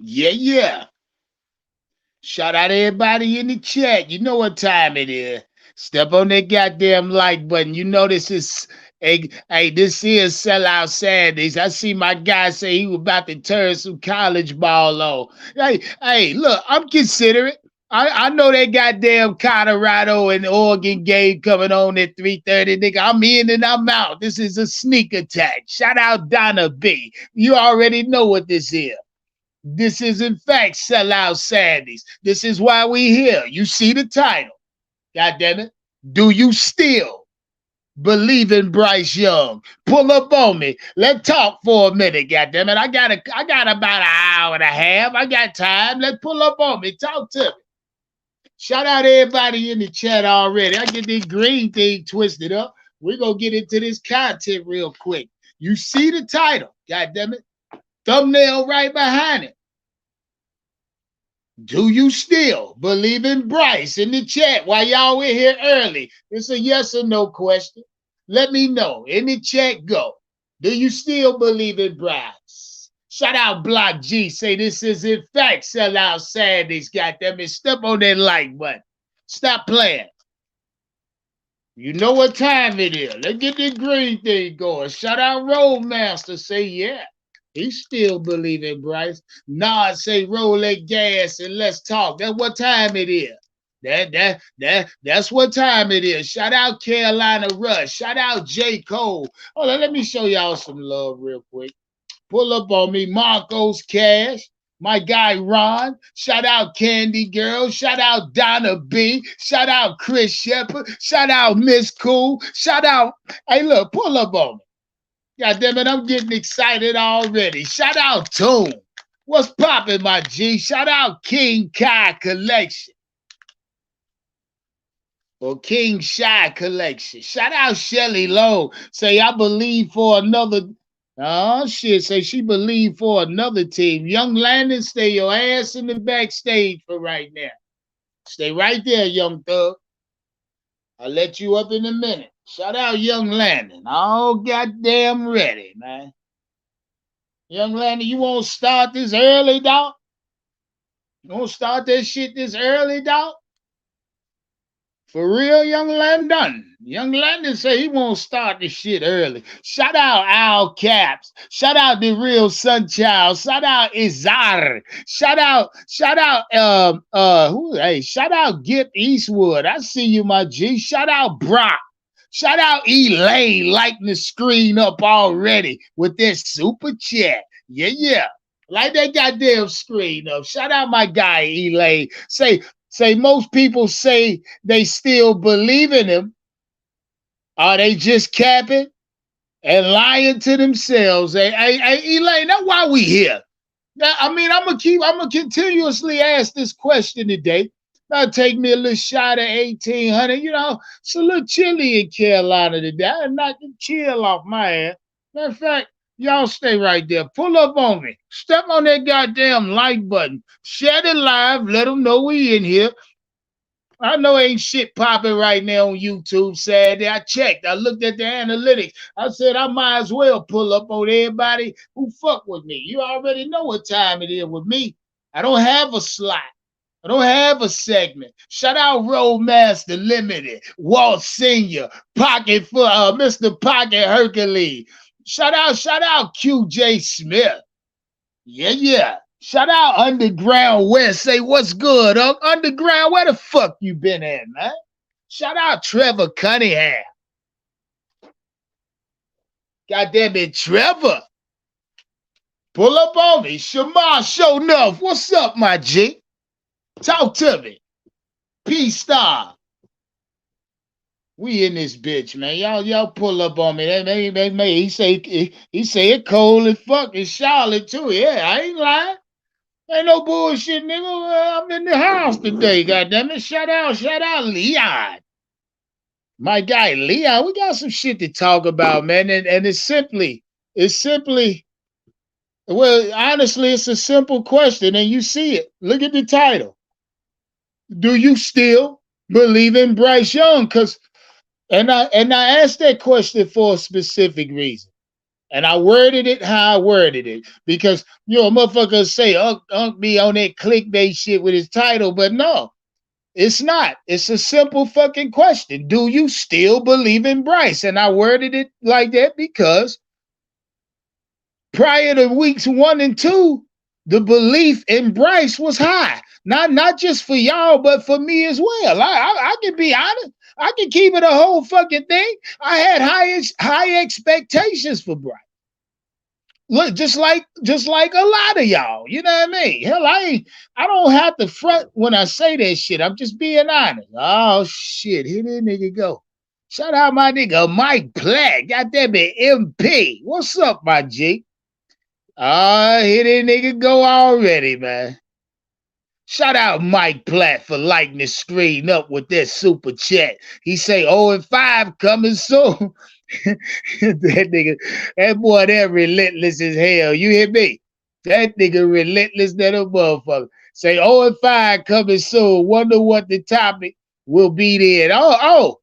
Yeah. Shout out everybody in the chat. You know what time it is. Step on that goddamn like button. You know this is hey, this is sellout Saturdays. I see my guy say he was about to turn some college ball on. Hey, look, I'm considerate. I know that goddamn Colorado and Oregon game coming on at 3:30. Nigga, I'm in and I'm out. This is a sneak attack. Shout out Donna B. You already know what this is. This is, in fact, Sellout Saturdays. This is why we here. You see the title. God damn it. Do you still believe in Bryce Young? Pull up on me. Let's talk for a minute, God damn it. I got about an hour and a half. I got time. Let's pull up on me. Talk to me. Shout out everybody in the chat already. I get this green thing twisted up. We're going to get into this content real quick. You see the title. God damn it. Thumbnail right behind it. Do you still believe in Bryce in the chat while y'all were here early? It's a yes or no question. Let me know. In the chat, go. Do you still believe in Bryce? Shout out Block G. Say this is in fact Sellout Saturdays. Goddamn it. Step on that like button. Stop playing. You know what time it is. Let's get this green thing going. Shout out Roadmaster. Say yeah. He still believe in Bryce. Nah, say roll that gas and let's talk. That's what time it is. That's what time it is. Shout out Carolina Rush. Shout out J. Cole. Hold on, let me show y'all some love real quick. Pull up on me. Marcos Cash. My guy Ron. Shout out Candy Girl. Shout out Donna B. Shout out Chris Shepard. Shout out Miss Cool. Shout out. Hey, look, pull up on me. God damn it, I'm getting excited already. Shout out Toon. What's poppin', my G? Shout out King Kai Collection. Or King Shy Collection. Shout out Shelly Lowe. Say, I believe for another. Oh, shit. Say, she believe for another team. Young Landon, stay your ass in the backstage for right now. Stay right there, young thug. I'll let you up in a minute. Shout out Young Landon. All goddamn ready, man. Young Landon, you won't start this early, dog? You won't start that shit this early, dog? For real, Young Landon. Young Landon say he won't start this shit early. Shout out Al Caps. Shout out the real Sunchild. Shout out Izar. Shout out shout out Gip Eastwood. I see you, my G. Shout out Brock. Shout out Elaine lighting the screen up already with that super chat. Yeah. Light that goddamn screen up. Shout out my guy Elaine. Say most people say they still believe in him. Are they just capping and lying to themselves? Hey, Elaine, that's why we here. Now, I mean, I'm gonna continuously ask this question today. That'll take me a little shot of 1800. You know, it's a little chilly in Carolina today. I knocked the chill off my ass. Matter of fact, y'all stay right there. Pull up on me. Step on that goddamn like button. Share it live. Let them know we in here. I know ain't shit popping right now on YouTube Saturday. I checked. I looked at the analytics. I said I might as well pull up on everybody who fuck with me. You already know what time it is with me. I don't have a slot. I don't have a segment. Shout out Roadmaster Limited, Walt Senior, Pocket for Mr. Pocket Hercules. Shout out QJ Smith. Yeah. Shout out Underground West. Say what's good, Underground. Where the fuck you been at, man? Shout out Trevor Cunningham. Goddamn it, Trevor. Pull up on me. Shamar Show Enough. What's up, my G? Talk to me. P-Star. We in this bitch, man. Y'all pull up on me. He say it cold as fuck in Charlotte too. Yeah, I ain't lying. Ain't no bullshit, nigga. I'm in the house today, goddammit. Shout out Leon. My guy Leon. We got some shit to talk about, man. And it's simply, well, honestly, it's a simple question, and you see it. Look at the title. Do you still believe in Bryce Young? And I asked that question for a specific reason. And I worded it how I worded it. Because, motherfuckers say, Unc be on that clickbait shit with his title, but no, it's not. It's a simple fucking question. Do you still believe in Bryce? And I worded it like that because prior to weeks 1 and 2, the belief in Bryce was high. Not just for y'all, but for me as well. I can be honest. I can keep it a whole fucking thing. I had high expectations for Bryce. Look, just like a lot of y'all. You know what I mean? Hell, I don't have to front when I say that shit. I'm just being honest. Oh shit, here that nigga go. Shout out my nigga Mike Platt. Got that bit MP. What's up, my G? Here that nigga go already, man. Shout out Mike Platt for lighting the screen up with that super chat. He say 0-5 coming soon. That nigga, that boy, that relentless as hell. You hear me? That nigga relentless than a motherfucker. Say 0-5 coming soon. Wonder what the topic will be then. Oh.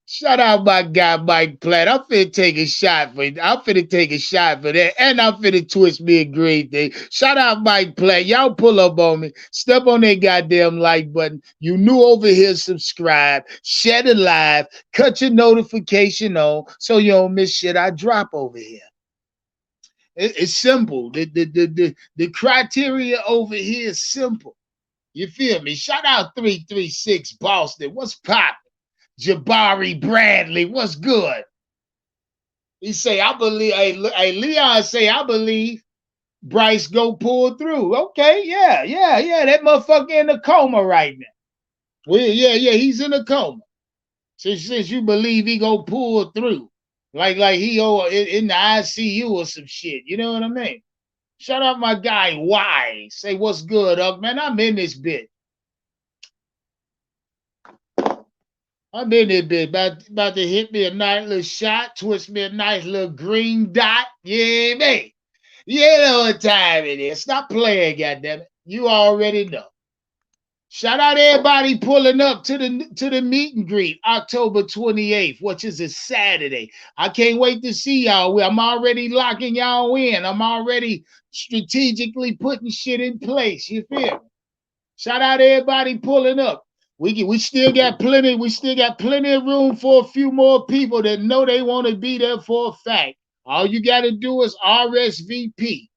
Shout out my guy Mike Platt. I'm finna take a shot for that. And I'm finna twist me a green thing. Shout out Mike Platt. Y'all pull up on me. Step on that goddamn like button. You new over here, subscribe, share the live, cut your notification on so you don't miss shit I drop over here. It's simple. The criteria over here is simple. You feel me? Shout out 336 Boston. What's poppin'? Jabari Bradley, what's good? He say, I believe, hey, Leon say, I believe Bryce go pull through. Okay, yeah. That motherfucker in a coma right now. Well, yeah, he's in a coma. Since you believe he go pull through. Like he in the ICU or some shit. You know what I mean? Shout out my guy Y. Say, what's good, man? I'm in this bit. I'm in there, bitch. About to hit me a nice little shot, twist me a nice little green dot. Yeah, man. You know what time it is. Stop playing, goddammit. You already know. Shout out everybody pulling up to the meet and greet October 28th, which is a Saturday. I can't wait to see y'all. I'm already locking y'all in. I'm already strategically putting shit in place. You feel me? Shout out everybody pulling up. We still got plenty of room for a few more people that know they want to be there for a fact. All you got to do is RSVP.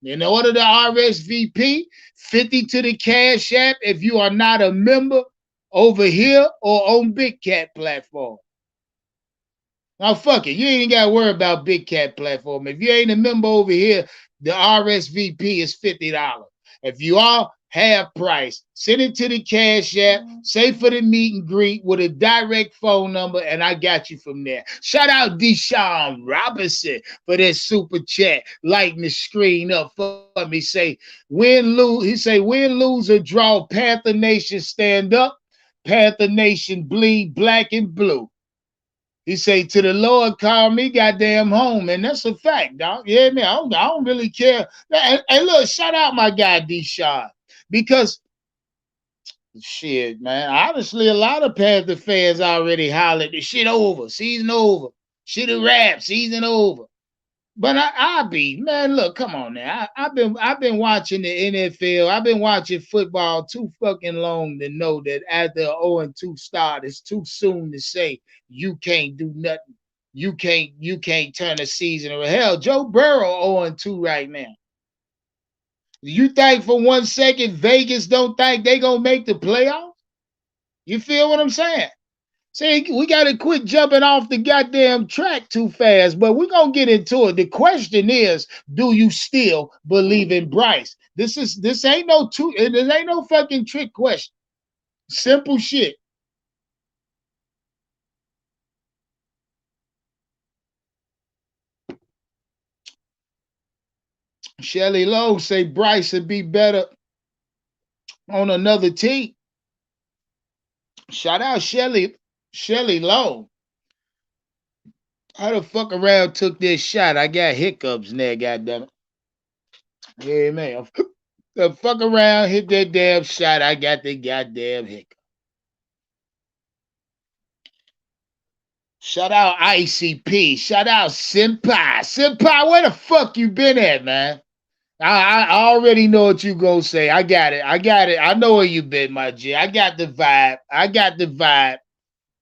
In order to RSVP, 50 to the Cash App if you are not a member over here or on Big Cat platform. Now fuck it, you ain't got to worry about Big Cat platform. If you ain't a member over here, the RSVP is $50. If you are, half price. Send it to the Cash App. Say for the meet and greet with a direct phone number, and I got you from there. Shout out Deshaun Robinson for that super chat, lighting the screen up for me. Say win, lose. He say win, lose, or draw. Panther Nation stand up. Panther Nation bleed black and blue. He say to the Lord, call me goddamn home, and that's a fact, dog. Yeah, man, I don't really care. And look, shout out my guy Deshaun. Because shit, man, honestly, a lot of Panther fans already hollered the shit over, season over, shit a wrap, season over. But I be, man, look, come on now. I've been watching the NFL. I've been watching football too fucking long to know that after an 0-2 start, it's too soon to say you can't do nothing. You can't turn a season around. Hell, Joe Burrow 0-2 right now. You think for 1 second Vegas don't think they gonna make the playoffs? You feel what I'm saying? See, we gotta quit jumping off the goddamn track too fast, but we're gonna get into it. The question is, do you still believe in Bryce? This ain't no fucking trick question. Simple shit. Shelly Lowe say Bryce would be better on another team. Shout out Shelly Lowe. How the fuck around took this shot? I got hiccups in there, goddammit. Yeah, man. The fuck around, hit that damn shot. I got the goddamn hiccup. Shout out ICP. Shout out Senpai. Senpai, where the fuck you been at, man? I already know what you gonna say. I got it. I got it. I know where you been, my G. I got the vibe. I got the vibe.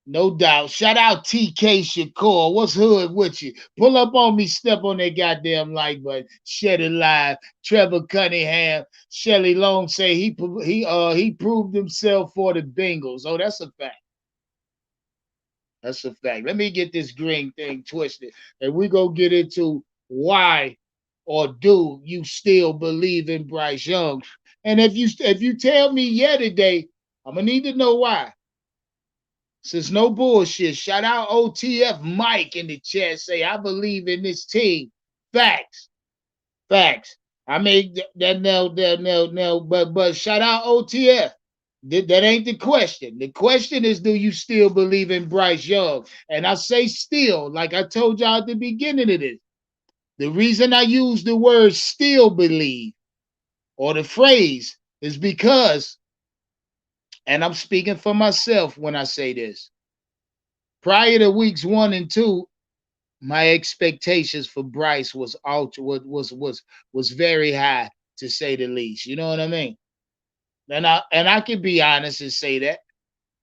No doubt. Shout out TK Shakur. What's hood with you? Pull up on me, step on that goddamn like button. Shed it live. Trevor Cunningham. Shelly Long say he proved himself for the Bengals. Oh, that's a fact. That's a fact. Let me get this green thing twisted. And we go get into why or do you still believe in Bryce Young? And if you tell me yeah today, I'm gonna need to know why. Since no bullshit. Shout out OTF Mike in the chat. Say I believe in this team. Facts. Facts. I mean that no. But shout out OTF. That ain't the question. The question is, do you still believe in Bryce Young? And I say still, like I told y'all at the beginning of this. The reason I use the word still believe or the phrase is because, and I'm speaking for myself when I say this, prior to weeks 1 and 2, my expectations for Bryce was very high, to say the least. You know what I mean? And I can be honest and say that.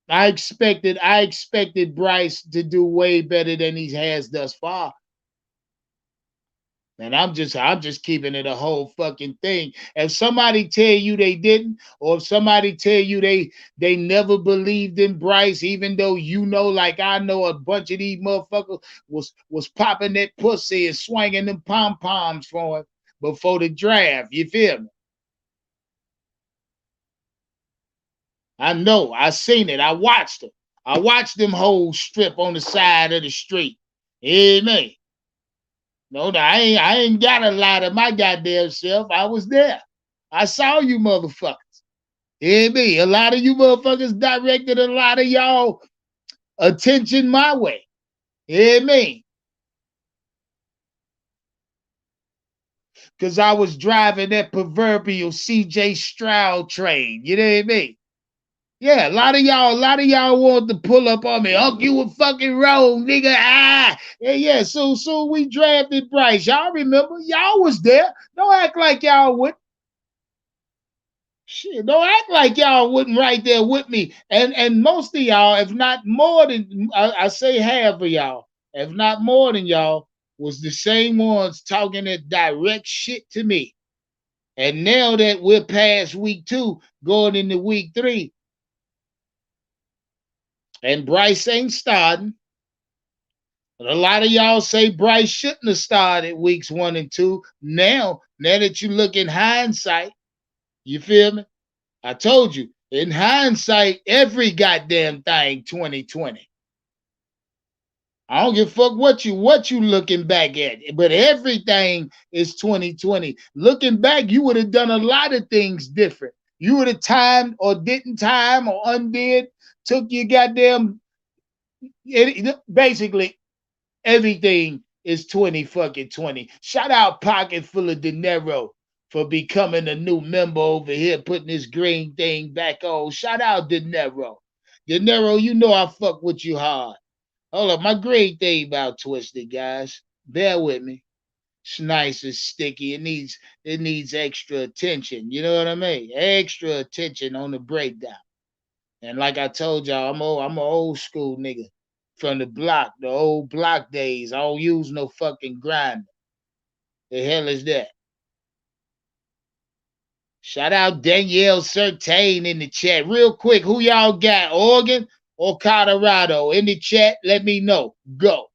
I expected Bryce to do way better than he has thus far. And I'm just keeping it a whole fucking thing. If somebody tell you they didn't, or if somebody tell you they never believed in Bryce, even though you know, like I know, a bunch of these motherfuckers was popping that pussy and swinging them pom poms for him before the draft. You feel me? I know. I seen it. I watched them. I watched them hoes strip on the side of the street. Amen. No, I ain't got to lie to my goddamn self. I was there. I saw you motherfuckers. Hear me? A lot of you motherfuckers directed a lot of y'all attention my way. Hear me? Because I was driving that proverbial CJ Stroud train. You know what I mean? Yeah, a lot of y'all want to pull up on me. Oh, you were fucking wrong, nigga. Ah, yeah. So we drafted Bryce. Y'all remember? Y'all was there. Don't act like y'all would. Shit, don't act like y'all wasn't right there with me. And most of y'all, if not more than I say half of y'all, if not more than y'all, was the same ones talking that direct shit to me. And now that we're past week 2, going into week 3, and Bryce ain't starting. But a lot of y'all say Bryce shouldn't have started weeks 1 and 2. Now that you look in hindsight, you feel me? I told you, in hindsight, every goddamn thing 2020. I don't give a fuck what you looking back at, but everything is 2020. Looking back, you would have done a lot of things different. You would have timed or didn't time or undid, took your goddamn basically everything is 20 fucking 20. Shout out Pocket Full of Dinero for becoming a new member over here, putting this green thing back on. Shout out Dinero. Dinero, you know I fuck with you hard. Hold up, my green thing about twisted, guys. Bear with me. It's nice and sticky. It needs extra attention. You know what I mean? Extra attention on the breakdown. And like I told y'all, I'm an old school nigga from the block, the old block days. I don't use no fucking grinder. The hell is that? Shout out Danielle Certain in the chat. Real quick, who y'all got? Oregon or Colorado? In the chat, let me know. Go.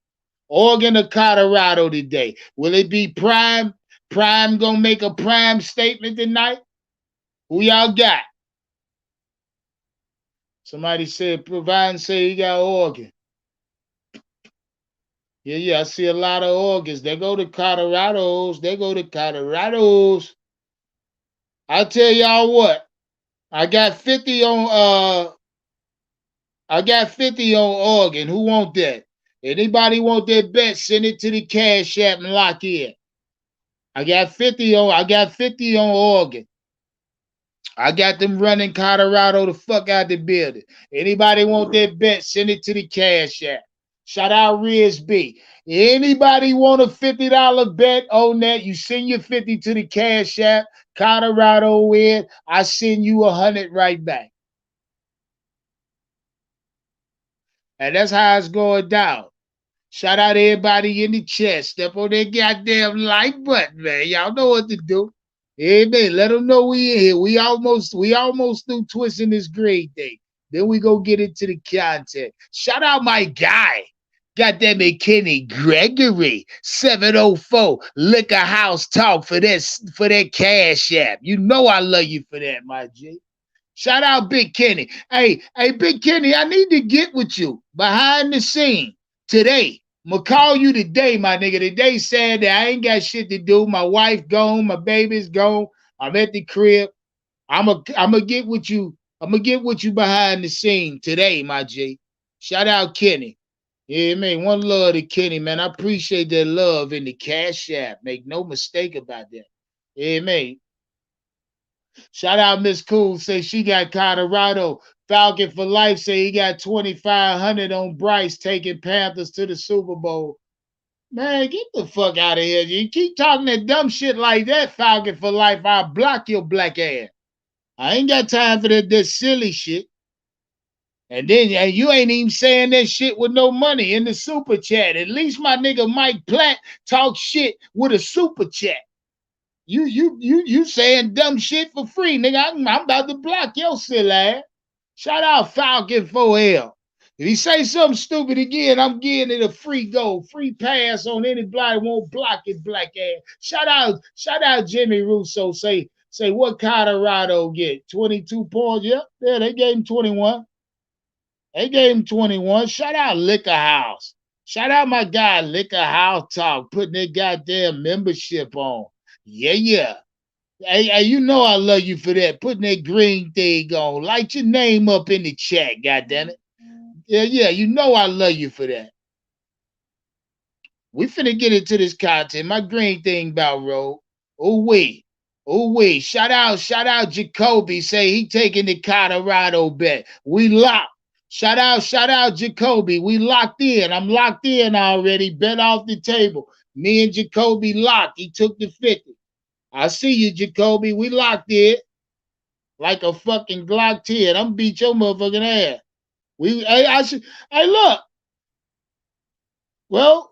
Oregon or Colorado today? Will it be Prime? Prime gonna make a Prime statement tonight? Who y'all got? Somebody said, Provine say he got Oregon. Yeah, I see a lot of Oregons. They go to Colorados. I'll tell y'all what. I got 50 on Oregon. Who want that? Anybody want that bet? Send it to the Cash App and lock in. I got 50 on Oregon. I got them running Colorado the fuck out the building. Anybody want that bet? Send it to the Cash App. Shout out Riz B. Anybody want a $50 bet on that? You send your 50 to the Cash App. Colorado win. I send you 100 right back. And that's how it's going down. Shout out everybody in the chat. Step on that goddamn like button, man. Y'all know what to do. Amen. Let them know we in here. We almost through twisting this grade thing. Then we go get into the content. Shout out my guy. Goddamn it, Kenny Gregory, 704 Liquor House Talk for that Cash App. You know I love you for that, my G. Shout out Big Kenny. Hey, Big Kenny, I need to get with you behind the scene today. I'ma call you today, my nigga. Today Saturday. I ain't got shit to do. My wife gone, my baby's gone. I'm at the crib. I'ma get with you. I'ma get with you behind the scene today, my G. Shout out Kenny. Yeah, man. One love to Kenny, man. I appreciate that love in the Cash App. Make no mistake about that. Yeah, man. Shout out Miss Cool, say she got Colorado. Falcon for Life say he got 2,500 on Bryce taking Panthers to the Super Bowl. Man, get the fuck out of here. You keep talking that dumb shit like that, Falcon for Life, I'll block your black ass. I ain't got time for that silly shit. And you ain't even saying that shit with no money in the super chat. At least my nigga Mike Platt talk shit with a super chat. You saying dumb shit for free, nigga. I'm about to block your silly ass. Shout out Falcon 4L. If he say something stupid again, I'm giving it a free go, free pass on anybody won't block his black ass. Shout out Jimmy Russo. Say what Colorado get? 22 points. Yep, yeah, they gave him 21. They gave him 21. Shout out Liquor House. Shout out my guy Liquor House Talk, putting that goddamn membership on. Yeah. Hey, you know I love you for that. Putting that green thing on. Light your name up in the chat, goddammit. Yeah, you know I love you for that. We finna get into this content. My green thing about road. Oh wait. Shout out Jacoby. Say he taking the Colorado bet. We locked. Shout out Jacoby. We locked in. I'm locked in already. Bet off the table. Me and Jacoby locked. He took the 50. I see you, Jacoby. We locked in like a fucking Glock 10. I'm beat your motherfucking ass. Hey, look. Well,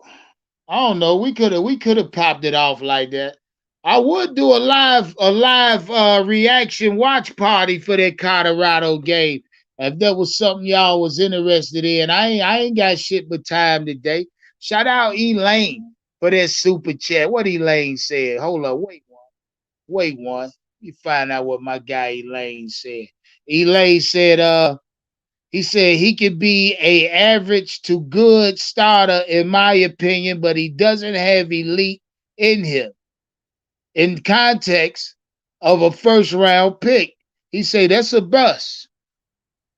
I don't know. We could have popped it off like that. I would do a live reaction watch party for that Colorado game if that was something y'all was interested in. I ain't got shit but time today. Shout out Elaine for that super chat. What Elaine said? Hold up, wait one. You find out what my guy Elaine said. Elaine said, he said he could be a average to good starter in my opinion, but he doesn't have elite in him. In context of a first round pick, he said that's a bust.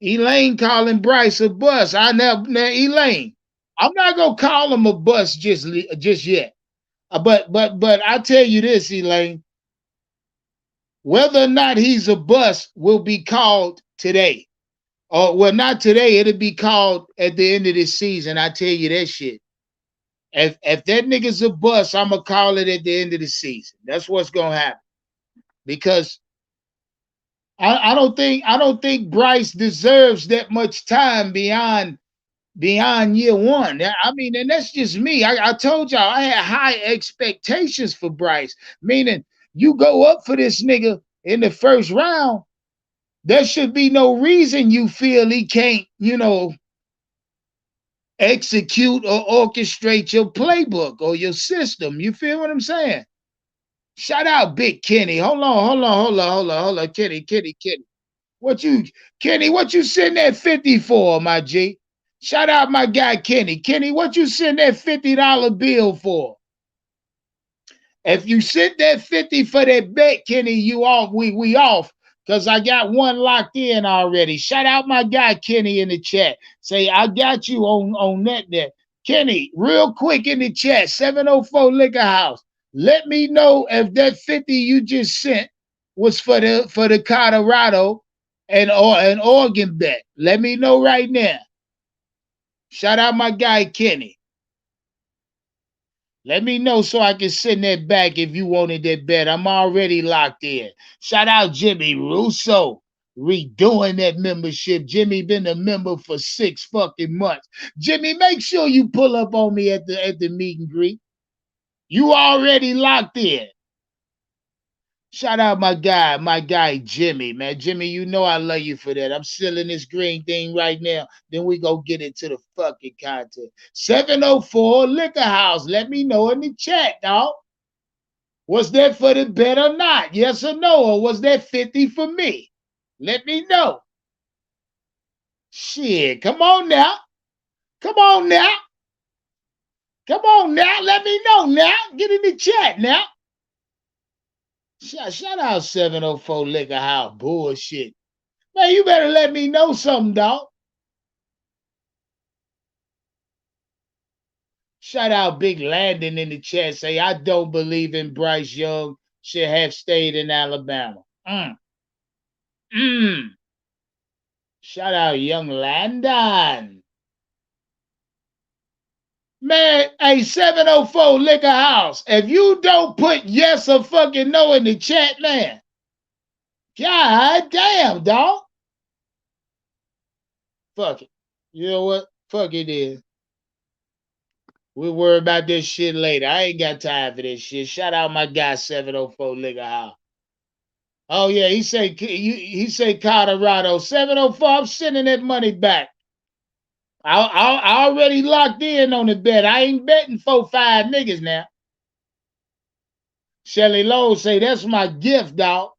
Elaine calling Bryce a bust. Now Elaine, I'm not gonna call him a bust just yet. But I tell you this, Elaine. Whether or not he's a bust will be called today. Well, not today. It'll be called at the end of this season. I tell you that shit. If that nigga's a bust, I'm gonna call it at the end of the season. That's what's gonna happen. Because I don't think Bryce deserves that much time beyond year one. I mean, and that's just me. I told y'all I had high expectations for Bryce. Meaning you go up for this nigga in the first round, there should be no reason you feel he can't, execute or orchestrate your playbook or your system. You feel what I'm saying? Shout out Big Kenny. Hold on. Kenny. What you send that 50 for, my G? Shout out my guy Kenny. Kenny, what you send that $50 bill for? If you sent that 50 for that bet, Kenny, you off. We off. Because I got one locked in already. Shout out my guy Kenny in the chat. Say, I got you on net there. Kenny, real quick in the chat, 704 Liquor House. Let me know if that 50 you just sent was for the Colorado and or an Oregon bet. Let me know right now. Shout out my guy Kenny. Let me know so I can send that back if you wanted that bet. I'm already locked in. Shout out Jimmy Russo. Redoing that membership. Jimmy been a member for 6 fucking months. Jimmy, make sure you pull up on me at the meet and greet. You already locked in. Shout out my guy Jimmy, man. Jimmy, you know I love you for that. I'm selling this green thing right now. Then we go get into the fucking content. 704 Liquor House. Let me know in the chat, dog. Was that for the bet or not? Yes or no? Or was that 50 for me? Let me know. Shit, come on now. Come on now. Come on now. Let me know now. Get in the chat now. Shout out 704 Liquor House. Bullshit. Man, you better let me know something, dog. Shout out Big Landon in the chat. Say, I don't believe in Bryce Young. Should have stayed in Alabama. Shout out Young Landon. Man, hey, 704 Liquor House. If you don't put yes or fucking no in the chat, man. God damn, dog. Fuck it. You know what? Fuck it is. We'll worry about this shit later. I ain't got time for this shit. Shout out my guy 704 Liquor House. Oh yeah, he say Colorado 704. I'm sending that money back. I already locked in on the bet. I ain't betting 4-5 niggas now. Shelly Lowe say that's my gift, dog.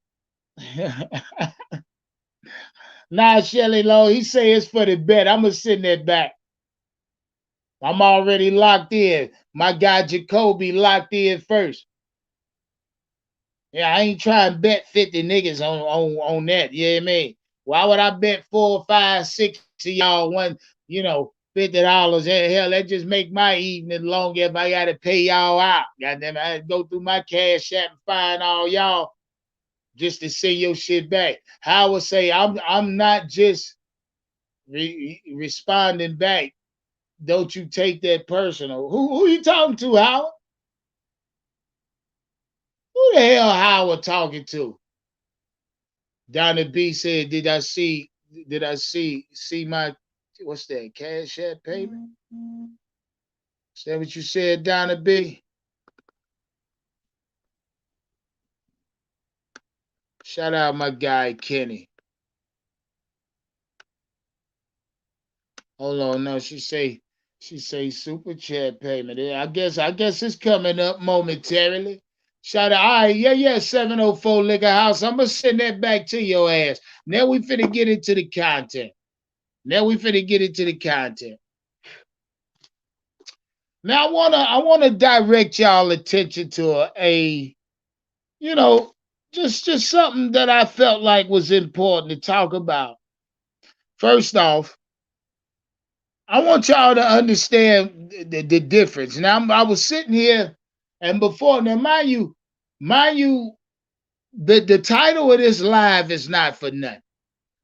Nah, Shelly Lowe, he say it's for the bet. I'm gonna send that back. I'm already locked in. My guy Jacoby locked in first. Yeah, I ain't trying to bet 50 niggas on that. You know what I mean? Why would I bet 4, 5, 6 of y'all $50? Hell, that just make my evening longer if I gotta pay y'all out. Goddamn, I had to go through my cash app and find all y'all just to send your shit back. Howard say I'm not just responding back. Don't you take that personal. Who you talking to, Howard? Who the hell Howard talking to? Donna B said, did I see my what's that, cash app payment? Is that what you said, Donna B? Shout out my guy Kenny. Hold on, no, she say super chat payment. I guess it's coming up momentarily. Shout out, all right, yeah, 704 Liquor House. I'm gonna send that back to your ass. Now we finna get into the content. Now I wanna direct y'all attention to a just something that I felt like was important to talk about. First off, I want y'all to understand the difference. Now I was sitting here, and before now, mind you, the title of this live is not for nothing.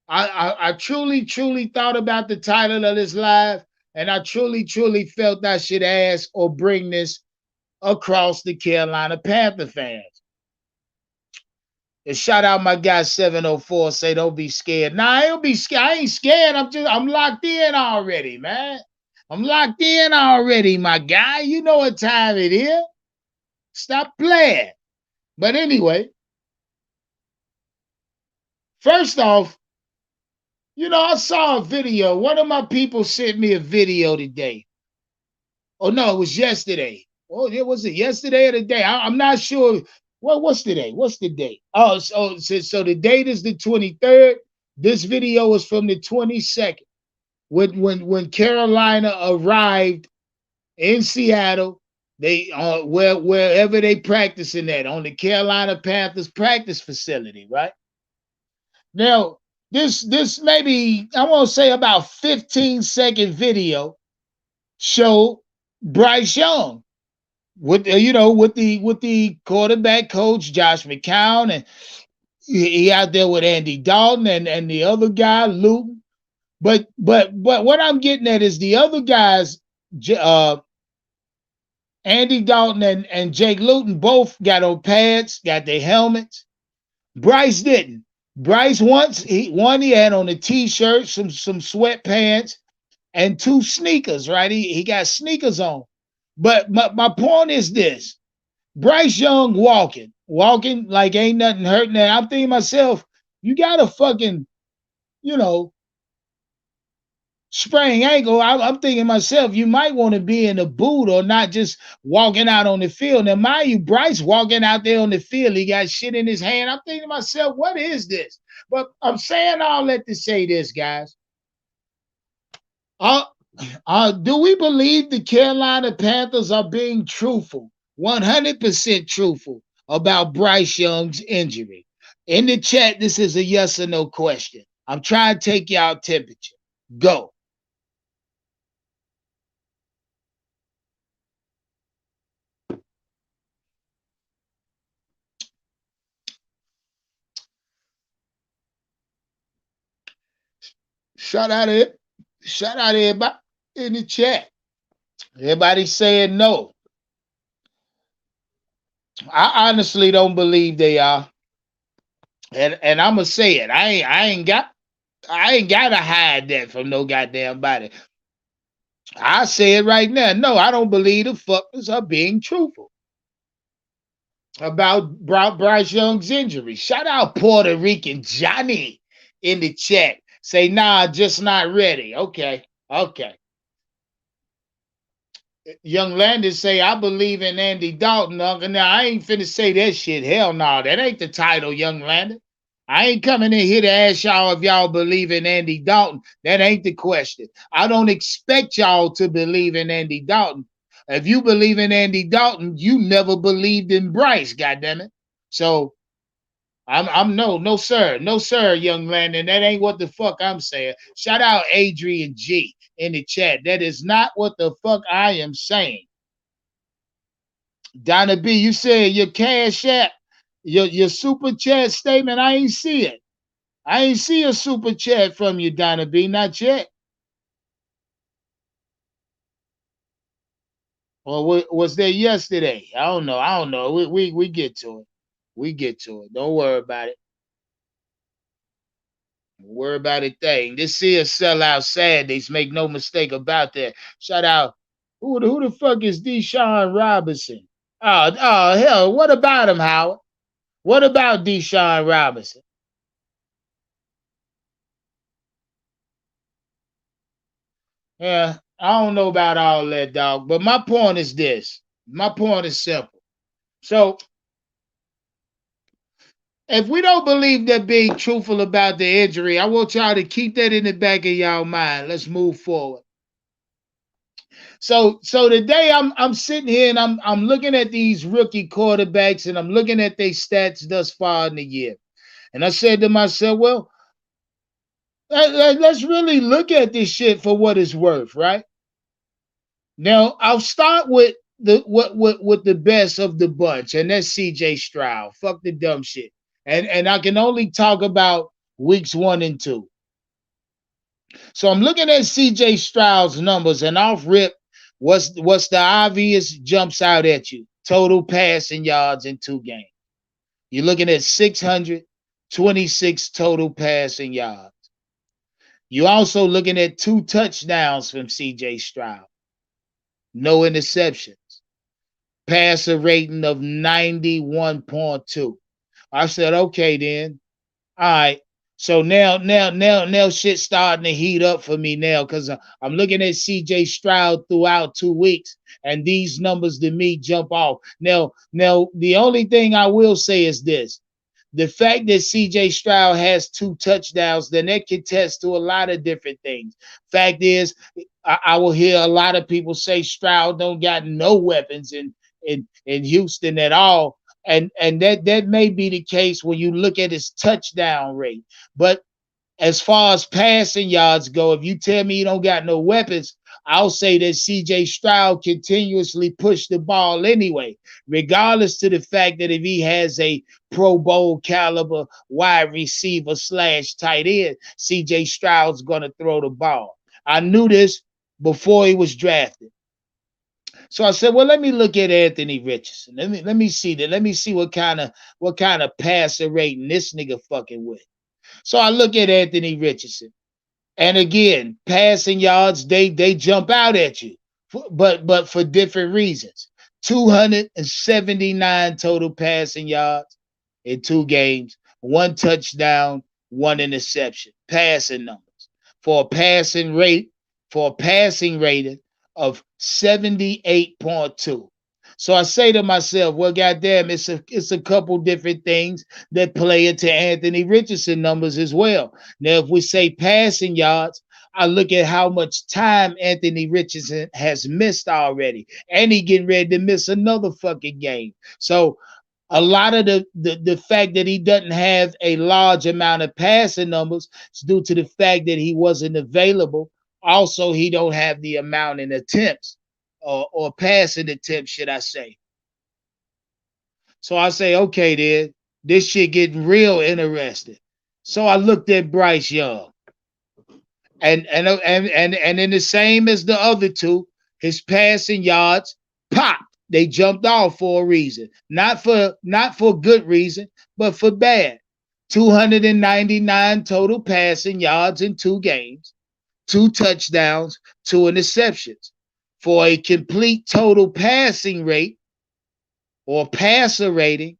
I truly thought about the title of this live, and I truly felt I should ask or bring this across the Carolina Panther fans. And shout out my guy 704. Say don't be scared. Nah, I don't be scared. I ain't scared. I'm locked in already, man. I'm locked in already, my guy. You know what time it is. Stop playing. But anyway, first off, I saw a video. One of my people sent me a video today. Oh no, it was yesterday. Oh, yeah, was it yesterday or the day? I'm not sure. What's today? What's the date? Oh, so the date is the 23rd. This video is from the 22nd. When Carolina arrived in Seattle, they wherever they practicing at, on the Carolina Panthers practice facility, right? Now, this maybe I want to say about 15-second video showed Bryce Young with the quarterback coach Josh McCown, and he out there with Andy Dalton and the other guy Luke. But what I'm getting at is the other guys, Andy Dalton and Jake Luton both got on pads, got their helmets. Bryce didn't. Bryce he had on a t-shirt, some sweatpants, and two sneakers, right? He got sneakers on. But my point is this. Bryce Young walking like ain't nothing hurting that. I'm thinking to myself, you got a fucking, you know, sprained ankle. I'm thinking to myself, you might want to be in a boot or not just walking out on the field. Now, mind you, Bryce walking out there on the field, he got shit in his hand. I'm thinking to myself, what is this? But I'm saying all that to say this, guys. Do we believe the Carolina Panthers are being truthful, 100% truthful about Bryce Young's injury? In the chat, this is a yes or no question. I'm trying to take y'all temperature. Go. Shout out it. Shout out everybody in the chat. Everybody saying no. I honestly don't believe they are. And I'm gonna say it. I ain't gotta hide that from no goddamn body. I say it right now. No, I don't believe the fuckers are being truthful about Bryce Young's injury. Shout out Puerto Rican Johnny in the chat. Say, nah, just not ready. Okay. Young Landis say, I believe in Andy Dalton. Now, I ain't finna say that shit. Hell no, that ain't the title, Young Landis. I ain't coming in here to ask y'all if y'all believe in Andy Dalton. That ain't the question. I don't expect y'all to believe in Andy Dalton. If you believe in Andy Dalton, you never believed in Bryce, goddammit. So I'm no sir, young Landon. That ain't what the fuck I'm saying. Shout out Adrian G in the chat. That is not what the fuck I am saying. Donna B, you said your cash app, your super chat statement. I ain't see it. I ain't see a super chat from you, Donna B. Not yet. Or was there yesterday? I don't know. We get to it. We get to it. Don't worry about it. Don't worry about a thing. This is sellout Saturdays. Make no mistake about that. Shout out. Who the fuck is Deshaun Robinson? Oh hell. What about him, Howard? What about Deshaun Robinson? Yeah, I don't know about all that, dog. But my point is this. My point is simple. So if we don't believe they're being truthful about the injury, I want y'all to keep that in the back of y'all mind. Let's move forward. So today I'm sitting here and I'm looking at these rookie quarterbacks and I'm looking at their stats thus far in the year. And I said to myself, well, let's really look at this shit for what it's worth, right? Now I'll start with the best of the bunch, and that's CJ Stroud. Fuck the dumb shit. And I can only talk about weeks 1 and 2. So I'm looking at CJ Stroud's numbers, and off rip, what's the obvious jumps out at you? Total passing yards in 2 games. You're looking at 626 total passing yards. You're also looking at 2 touchdowns from CJ Stroud. No interceptions. Passer rating of 91.2. I said, okay, then. All right. So now shit's starting to heat up for me now because I'm looking at CJ Stroud throughout 2 weeks, and these numbers to me jump off. Now the only thing I will say is this. The fact that CJ Stroud has 2 touchdowns, then that can test to a lot of different things. Fact is, I will hear a lot of people say Stroud don't got no weapons in Houston at all. And that may be the case when you look at his touchdown rate. But as far as passing yards go, if you tell me you don't got no weapons, I'll say that CJ Stroud continuously pushed the ball anyway, regardless to the fact that if he has a Pro Bowl caliber wide receiver slash tight end, CJ Stroud's going to throw the ball. I knew this before he was drafted. So I said, well, let me look at Anthony Richardson. Let me see that. Let me see what kind of passer rating this nigga fucking with. So I look at Anthony Richardson. And again, passing yards, they jump out at you, but for different reasons. 279 total passing yards in 2 games, 1 touchdown, 1 interception. Passing numbers for a passing rating of 78.2. So I say to myself, well, goddamn, it's a couple different things that play into Anthony Richardson numbers as well. Now, if we say passing yards, I look at how much time Anthony Richardson has missed already, and he getting ready to miss another fucking game. So a lot of the fact that he doesn't have a large amount of passing numbers is due to the fact that he wasn't available. Also, he don't have the amount in attempts or passing attempts, should I say. So I say, okay, then this shit getting real interesting. So I looked at Bryce Young. And in the same as the other two, his passing yards popped. They jumped off for a reason. Not for good reason, but for bad. 299 total passing yards in 2 games, 2 touchdowns, 2 interceptions, for a complete total passing rate or passer rating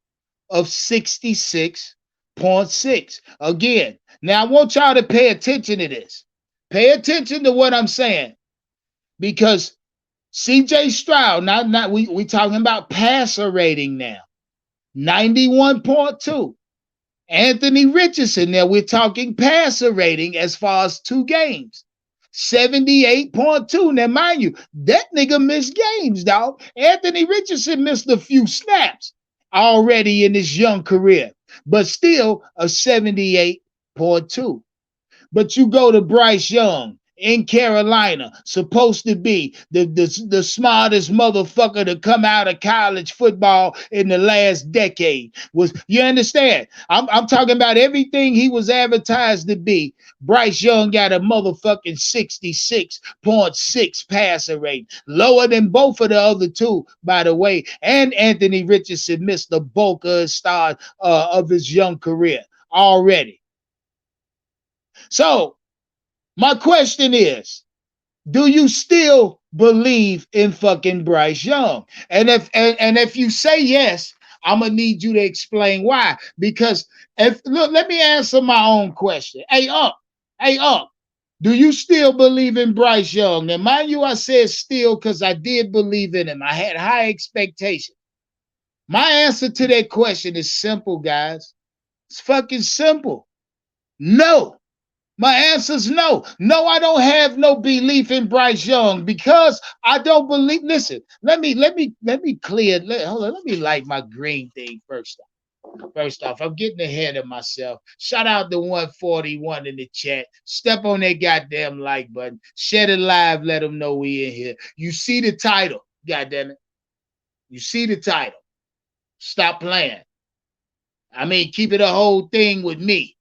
of 66.6. Again, now I want y'all to pay attention to this. Pay attention to what I'm saying, because CJ Stroud, we talking about passer rating now, 91.2. Anthony Richardson, now we're talking passer rating as far as 2 games, 78.2. Now, mind you, that nigga missed games, dog. Anthony Richardson missed a few snaps already in his young career, but still a 78.2. But you go to Bryce Young in Carolina, supposed to be the smartest motherfucker to come out of college football in the last decade. You understand? I'm talking about everything he was advertised to be. Bryce Young got a motherfucking 66.6 passer rate, lower than both of the other two, by the way. And Anthony Richardson missed the bulk of his start of his young career already. So my question is, do you still believe in fucking Bryce Young? And if you say yes, I'm gonna need you to explain why. Because let me answer my own question. Hey up, do you still believe in Bryce Young? Now, mind you, I said still because I did believe in him. I had high expectations. My answer to that question is simple, guys. It's fucking simple. No. My answer is no. No, I don't have no belief in Bryce Young because I don't believe. Listen, let me clear. Hold on, let me light my green thing first off. First off, I'm getting ahead of myself. Shout out to 141 in the chat. Step on that goddamn like button. Share it live. Let them know we in here. You see the title. Goddamn it. You see the title. Stop playing. I mean, keep it a whole thing with me.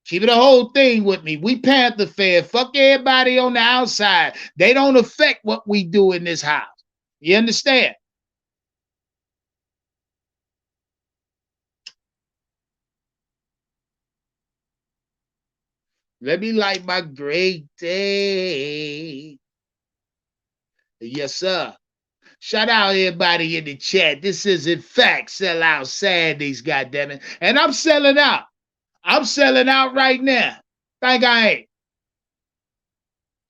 Keep it a whole thing with me. We Panther fan. Fuck everybody on the outside. They don't affect what we do in this house. You understand? Let me light my great day. Yes, sir. Shout out everybody in the chat. This is, in fact, Sell Out Saturdays, goddammit. And I'm selling out. I'm selling out right now. Think I ain't.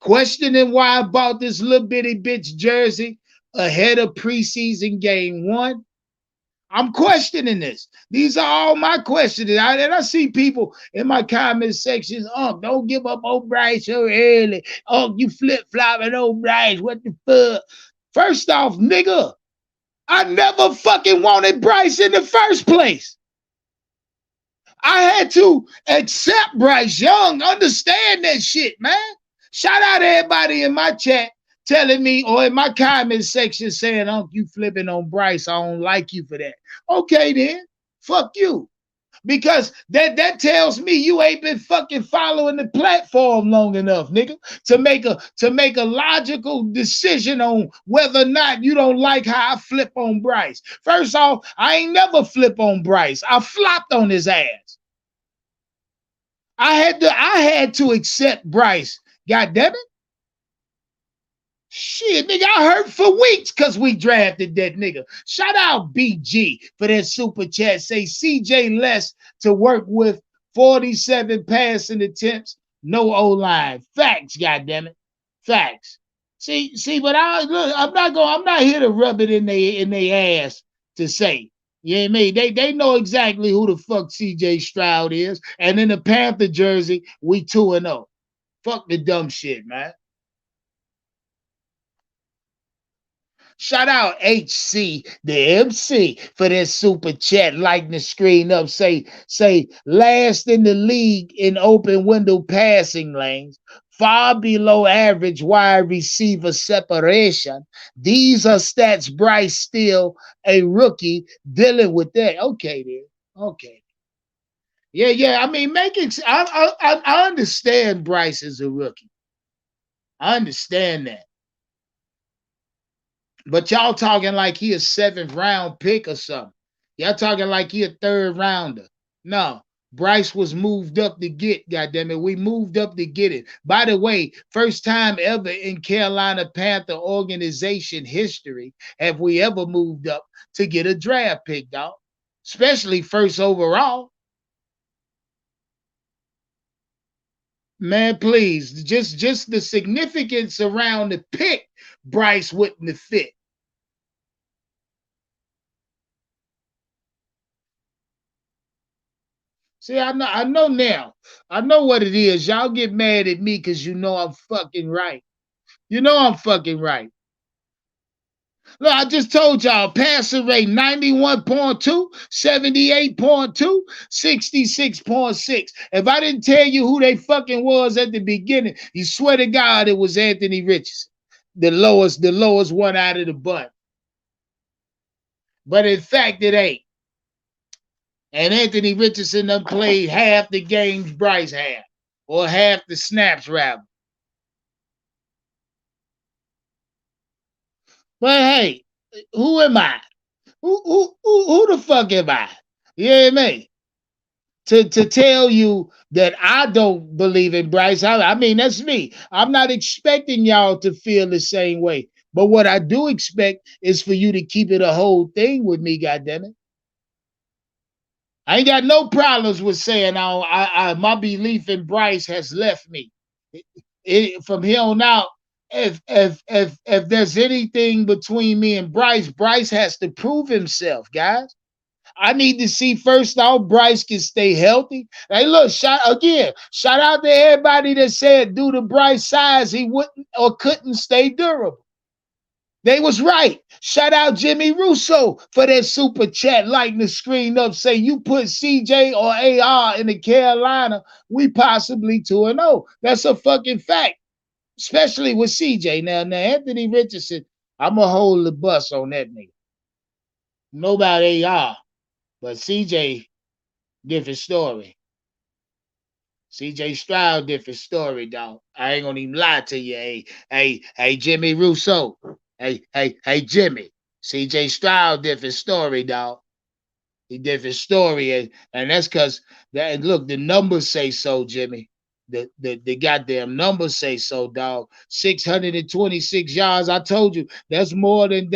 Questioning why I bought this little bitty bitch jersey ahead of preseason game 1. I'm questioning this. These are all my questions. And I see people in my comment sections, oh, don't give up on Bryce so early. Oh, you flip-flopping on Bryce. What the fuck? First off, nigga, I never fucking wanted Bryce in the first place. I had to accept Bryce Young, understand that shit, man. Shout out to everybody in my chat telling me or in my comment section saying, "Unc, you flipping on Bryce. I don't like you for that." Okay, then. Fuck you. Because that tells me you ain't been fucking following the platform long enough, nigga, to make a logical decision on whether or not you don't like how I flip on Bryce. First off, I ain't never flip on Bryce. I flopped on his ass. I had to accept Bryce. God damn it. Shit, nigga, I hurt for weeks because we drafted that nigga. Shout out BG for that super chat. Say CJ less to work with, 47 passing attempts, no O-line. Facts, goddammit. Facts. See, but I'm not here to rub it in their ass to say. You know what I mean? They know exactly who the fuck CJ Stroud is. And in the Panther jersey, we 2-0. Fuck the dumb shit, man. Shout out HC, the MC, for that super chat, lighting the screen up. Say last in the league in open window passing lanes, far below average wide receiver separation. These are stats Bryce still a rookie dealing with that. Okay, then. Okay. Yeah. I mean, I understand Bryce is a rookie. I understand that. But y'all talking like he a 7th round pick or something. Y'all talking like he a 3rd rounder. No, Bryce was moved up to get, goddammit. We moved up to get it. By the way, first time ever in Carolina Panther organization history have we ever moved up to get a draft pick, dog. Especially first overall. Man, please. Just the significance around the pick, Bryce wouldn't have fit. See, I know now. I know what it is. Y'all get mad at me because you know I'm fucking right. You know I'm fucking right. Look, I just told y'all, passer rate 91.2, 78.2, 66.6. If I didn't tell you who they fucking was at the beginning, you swear to God it was Anthony Richardson. The lowest one out of the bunch. But in fact, it ain't. And Anthony Richardson done played half the games Bryce had, or half the snaps, rather. But hey, who am I? Who the fuck am I? You know what I mean? To tell you that I don't believe in Bryce. I mean, that's me. I'm not expecting y'all to feel the same way. But what I do expect is for you to keep it a whole thing with me, goddammit. I ain't got no problems with saying my belief in Bryce has left me. From here on out, if there's anything between me and Bryce has to prove himself, guys. I need to see first off Bryce can stay healthy. Hey, look, shout out to everybody that said due to Bryce size he wouldn't or couldn't stay durable. They was right. Shout out Jimmy Russo for that super chat, lighting the screen up. Say you put CJ or AR in the Carolina, we possibly 2-0. That's a fucking fact, especially with CJ. Now Anthony Richardson, I'm gonna hold the bus on that nigga. Know about AR, but CJ, different story. CJ Stroud, different story, dog. I ain't gonna even lie to you. Hey, Jimmy Russo. Hey, Jimmy. CJ Stroud, different story, dog. He different story, and that's because that. Look, the numbers say so, Jimmy. The goddamn numbers say so, dog. 626 yards. I told you that's more than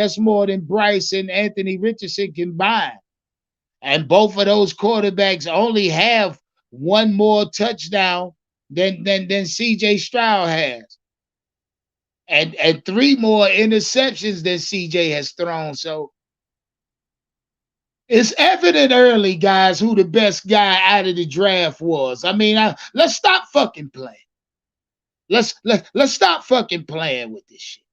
Bryce and Anthony Richardson combined. And both of those quarterbacks only have one more touchdown than CJ Stroud has. And 3 more interceptions than CJ has thrown. So it's evident early, guys, who the best guy out of the draft was. I mean, let's stop fucking playing. Let's stop fucking playing with this shit.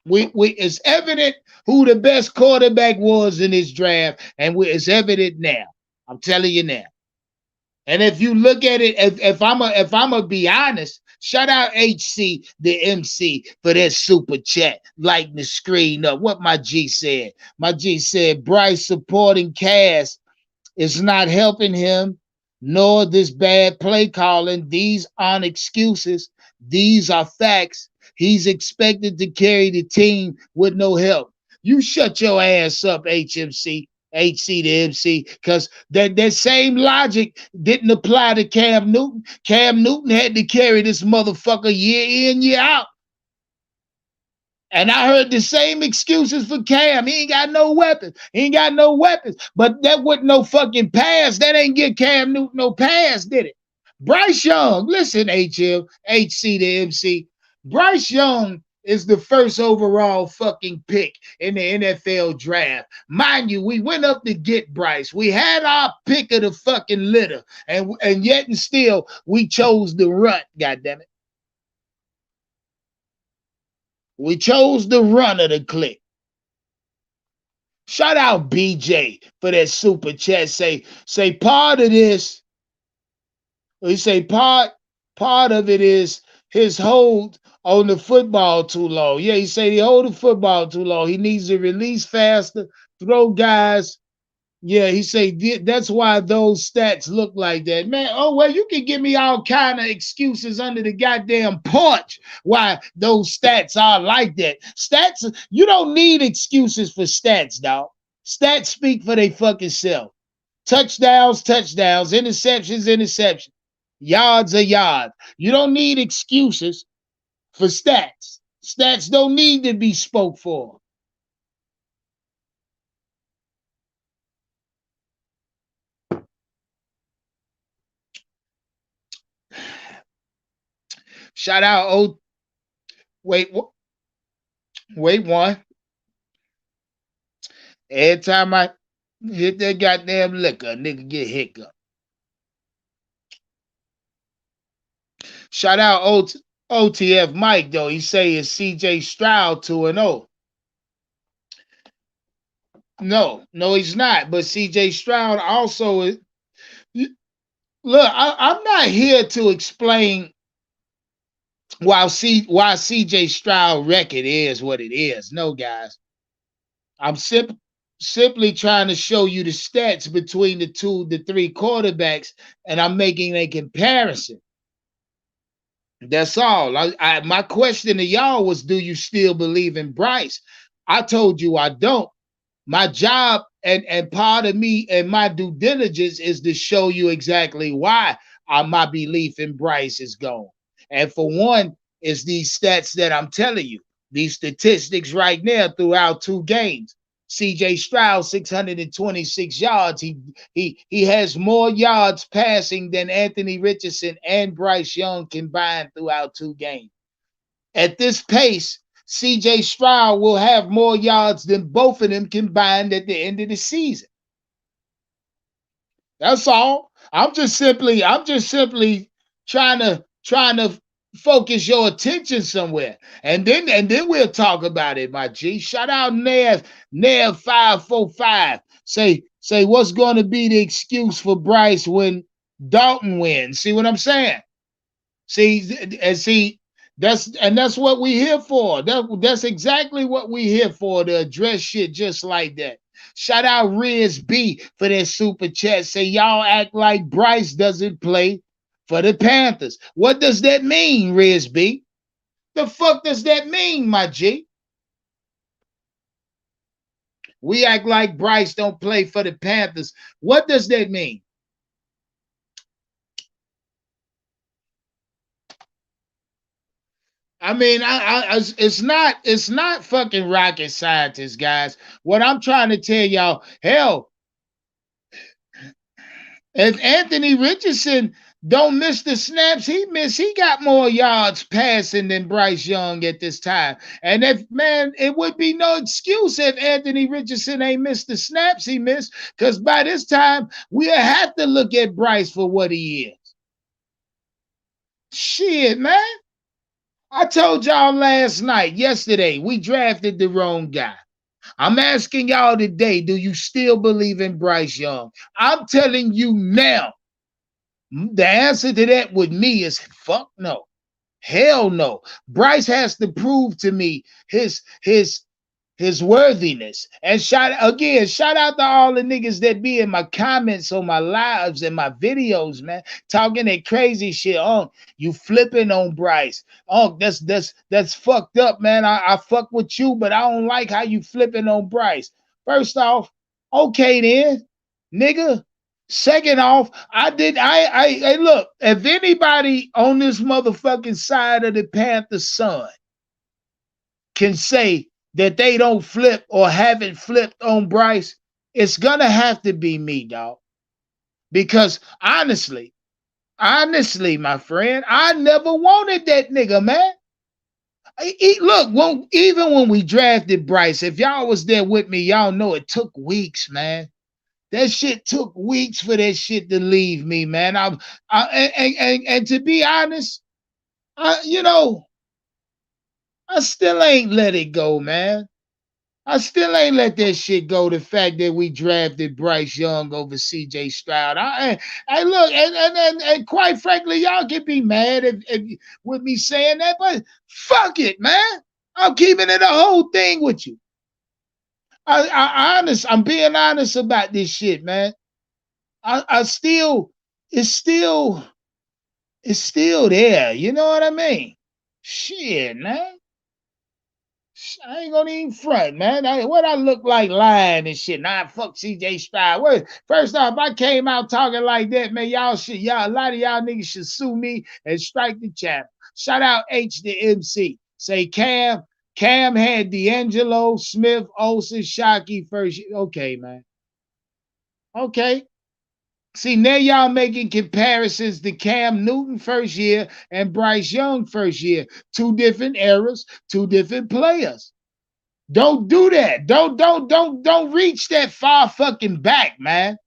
It's evident who the best quarterback was in this draft, and it's evident now. I'm telling you now. And if you look at it, if I'm a be honest, shout out HC the MC for that super chat, lighting the screen up. What my G said. My G said Bryce supporting Cass is not helping him, nor this bad play calling. These aren't excuses. These are facts. He's expected to carry the team with no help. You shut your ass up, HMC. HC to MC, because that same logic didn't apply to Cam Newton. Cam Newton had to carry this motherfucker year in, year out. And I heard the same excuses for Cam. He ain't got no weapons. He ain't got no weapons. But that wasn't no fucking pass. That ain't get Cam Newton no pass, did it? Bryce Young, listen, HM, HC to MC. Bryce Young is the first overall fucking pick in the NFL draft. Mind you, we went up to get Bryce. We had our pick of the fucking litter. And yet and still, we chose the run, goddammit. We chose the run of the click. Shout out BJ for that super chat. Say part of this. He say part of it is his hold on the football too long. Yeah, he say he hold the football too long. He needs to release faster, throw guys. Yeah, he say that's why those stats look like that. Man, oh, well, you can give me all kind of excuses under the goddamn porch why those stats are like that. Stats, you don't need excuses for stats, dog. Stats speak for their fucking self. Touchdowns, interceptions, interceptions. Yards are yards. You don't need excuses for stats. Stats don't need to be spoke for. Shout out, oh, wait one. Every time I hit that goddamn liquor, nigga get hiccup. Shout out OTF Mike, though. He say it's CJ Stroud 2-0. No, he's not. But CJ Stroud also is. Look, I'm not here to explain why CJ Stroud record is what it is. No, guys. I'm simply trying to show you the stats between the three quarterbacks, and I'm making a comparison. That's all. My question to y'all was, do you still believe in Bryce? I told you I don't. My job and part of me and my due diligence is to show you exactly why my belief in Bryce is gone. And for one, is these stats that I'm telling you, these statistics right now throughout 2 games. CJ Stroud, 626 yards. He has more yards passing than Anthony Richardson and Bryce Young combined throughout 2 games. At this pace, CJ Stroud will have more yards than both of them combined at the end of the season. That's all. I'm just simply trying to focus your attention somewhere. And then we'll talk about it, my G. Shout out Nev 545. Say what's going to be the excuse for Bryce when Dalton wins. See what I'm saying? See, that's what we here for. That's exactly what we here for, to address shit just like that. Shout out Riz B for that super chat. Say y'all act like Bryce doesn't play for the Panthers. What does that mean, Riz B? The fuck does that mean, my G? We act like Bryce don't play for the Panthers. What does that mean? I mean, it's not fucking rocket scientists, guys. What I'm trying to tell y'all, hell, if Anthony Richardson don't miss the snaps he got more yards passing than Bryce Young at this time. And it would be no excuse if Anthony Richardson ain't missed the snaps he missed, because by this time we'll have to look at Bryce for what he is. Shit, man. I told y'all yesterday, we drafted the wrong guy. I'm asking y'all today, do you still believe in Bryce Young? I'm telling you now, The answer to that with me is fuck no. Hell no. Bryce has to prove to me his worthiness. And shout out to all the niggas that be in my comments on my lives and my videos, man, talking that crazy shit. Oh, you flipping on Bryce. Oh, that's fucked up, man. I fuck with you, but I don't like how you flipping on Bryce. First off, okay then, nigga. Second off, I look, if anybody on this motherfucking side of the Panther sun can say that they don't flip or haven't flipped on Bryce, it's gonna have to be me, dog. Because honestly, my friend, I never wanted that nigga, man. Look, even when we drafted Bryce, if y'all was there with me, y'all know it took weeks, man. That shit took weeks for that shit to leave me, man. And to be honest, I still ain't let it go, man. I still ain't let that shit go. The fact that we drafted Bryce Young over C.J. Stroud. I look, and quite frankly, y'all can be mad with me saying that, but fuck it, man. I'm keeping it a whole thing with you. I'm being honest about this shit, man. It's still there. You know what I mean? Shit, man. I ain't gonna even front, man. What I look like lying and shit. Nah, fuck CJ Stroud. First off, I came out talking like that, man. A lot of y'all niggas should sue me and strike the channel. Shout out H the MC. Say Cam had D'Angelo, Smith, Olsen, Shockey first. Okay, man. Okay. See, now y'all making comparisons to Cam Newton first year and Bryce Young first year. Two different eras, two different players. Don't do that. Don't reach that far fucking back, man.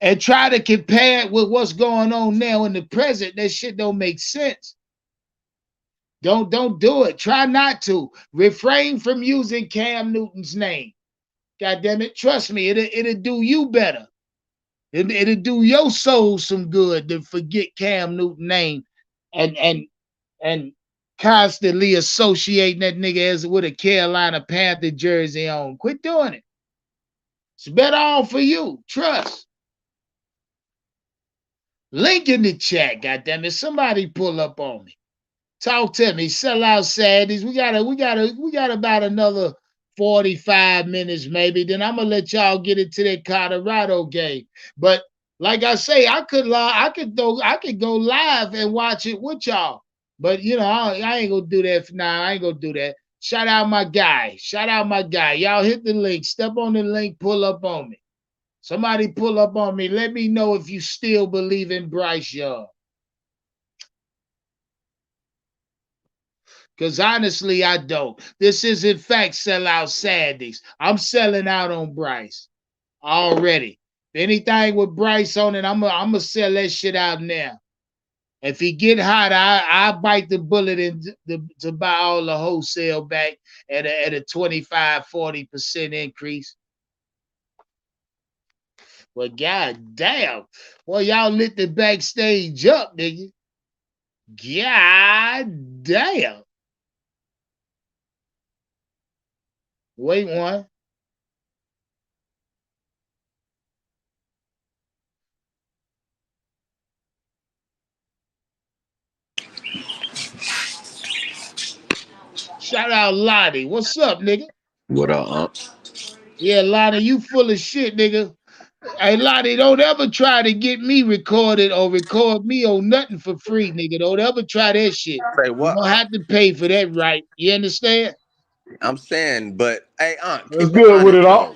And try to compare it with what's going on now in the present. That shit don't make sense. Don't do it. Try not to. Refrain from using Cam Newton's name. God damn it. Trust me, it'll do you better. It'll do your soul some good to forget Cam Newton's name and constantly associating that nigga as with a Carolina Panther jersey on. Quit doing it. It's better off for you. Trust. Link in the chat, goddammit. Somebody pull up on me. Talk to me. Sell out Saturdays. We got about another 45 minutes maybe. Then I'm gonna let y'all get into that Colorado game. But like I say, I could go live and watch it with y'all. But I ain't gonna do that for now. I ain't gonna do that. Shout out my guy. Y'all hit the link. Step on the link. Pull up on me. Somebody pull up on me. Let me know if you still believe in Bryce Young. Because honestly, I don't. This is, in fact, sellout Saturdays. I'm selling out on Bryce already. If anything with Bryce on it, I'm going to sell that shit out now. If he get hot, I bite the bullet to buy all the wholesale back at a 25, 40% increase. Well, god damn. Well, y'all lit the backstage up, nigga. God damn. Wait one. Shout out Lottie. What's up, nigga? What up? Yeah, Lottie, you full of shit, nigga. Hey, Lottie, don't ever try to get me recorded or record me or nothing for free, nigga. Don't ever try that shit. Say You what? don't have to pay for that, right? You understand? I'm saying, but hey, What's keep it good with honest it though. all?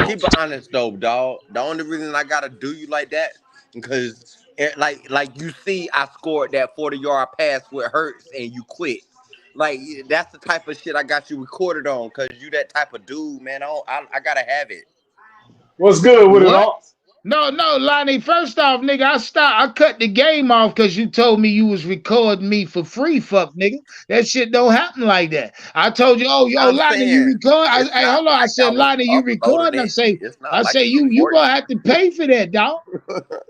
Keep it honest though, dog. The only reason I gotta do you like that because like you see, I scored that 40-yard pass with Hurts and you quit. Like that's the type of shit I got you recorded on because you that type of dude, man. I gotta have it. What's good with it What? all? No, no, Lonnie. First off, nigga, I cut the game off because you told me you was recording me for free. Fuck, nigga. That shit don't happen like that. I told you, oh, yo, I'm Lonnie, you saying record. it's Hey, not hold on. I like I said, was Lonnie, you uploading recording? it. It's not I like say, it's you recording. gonna have to pay for that, dog.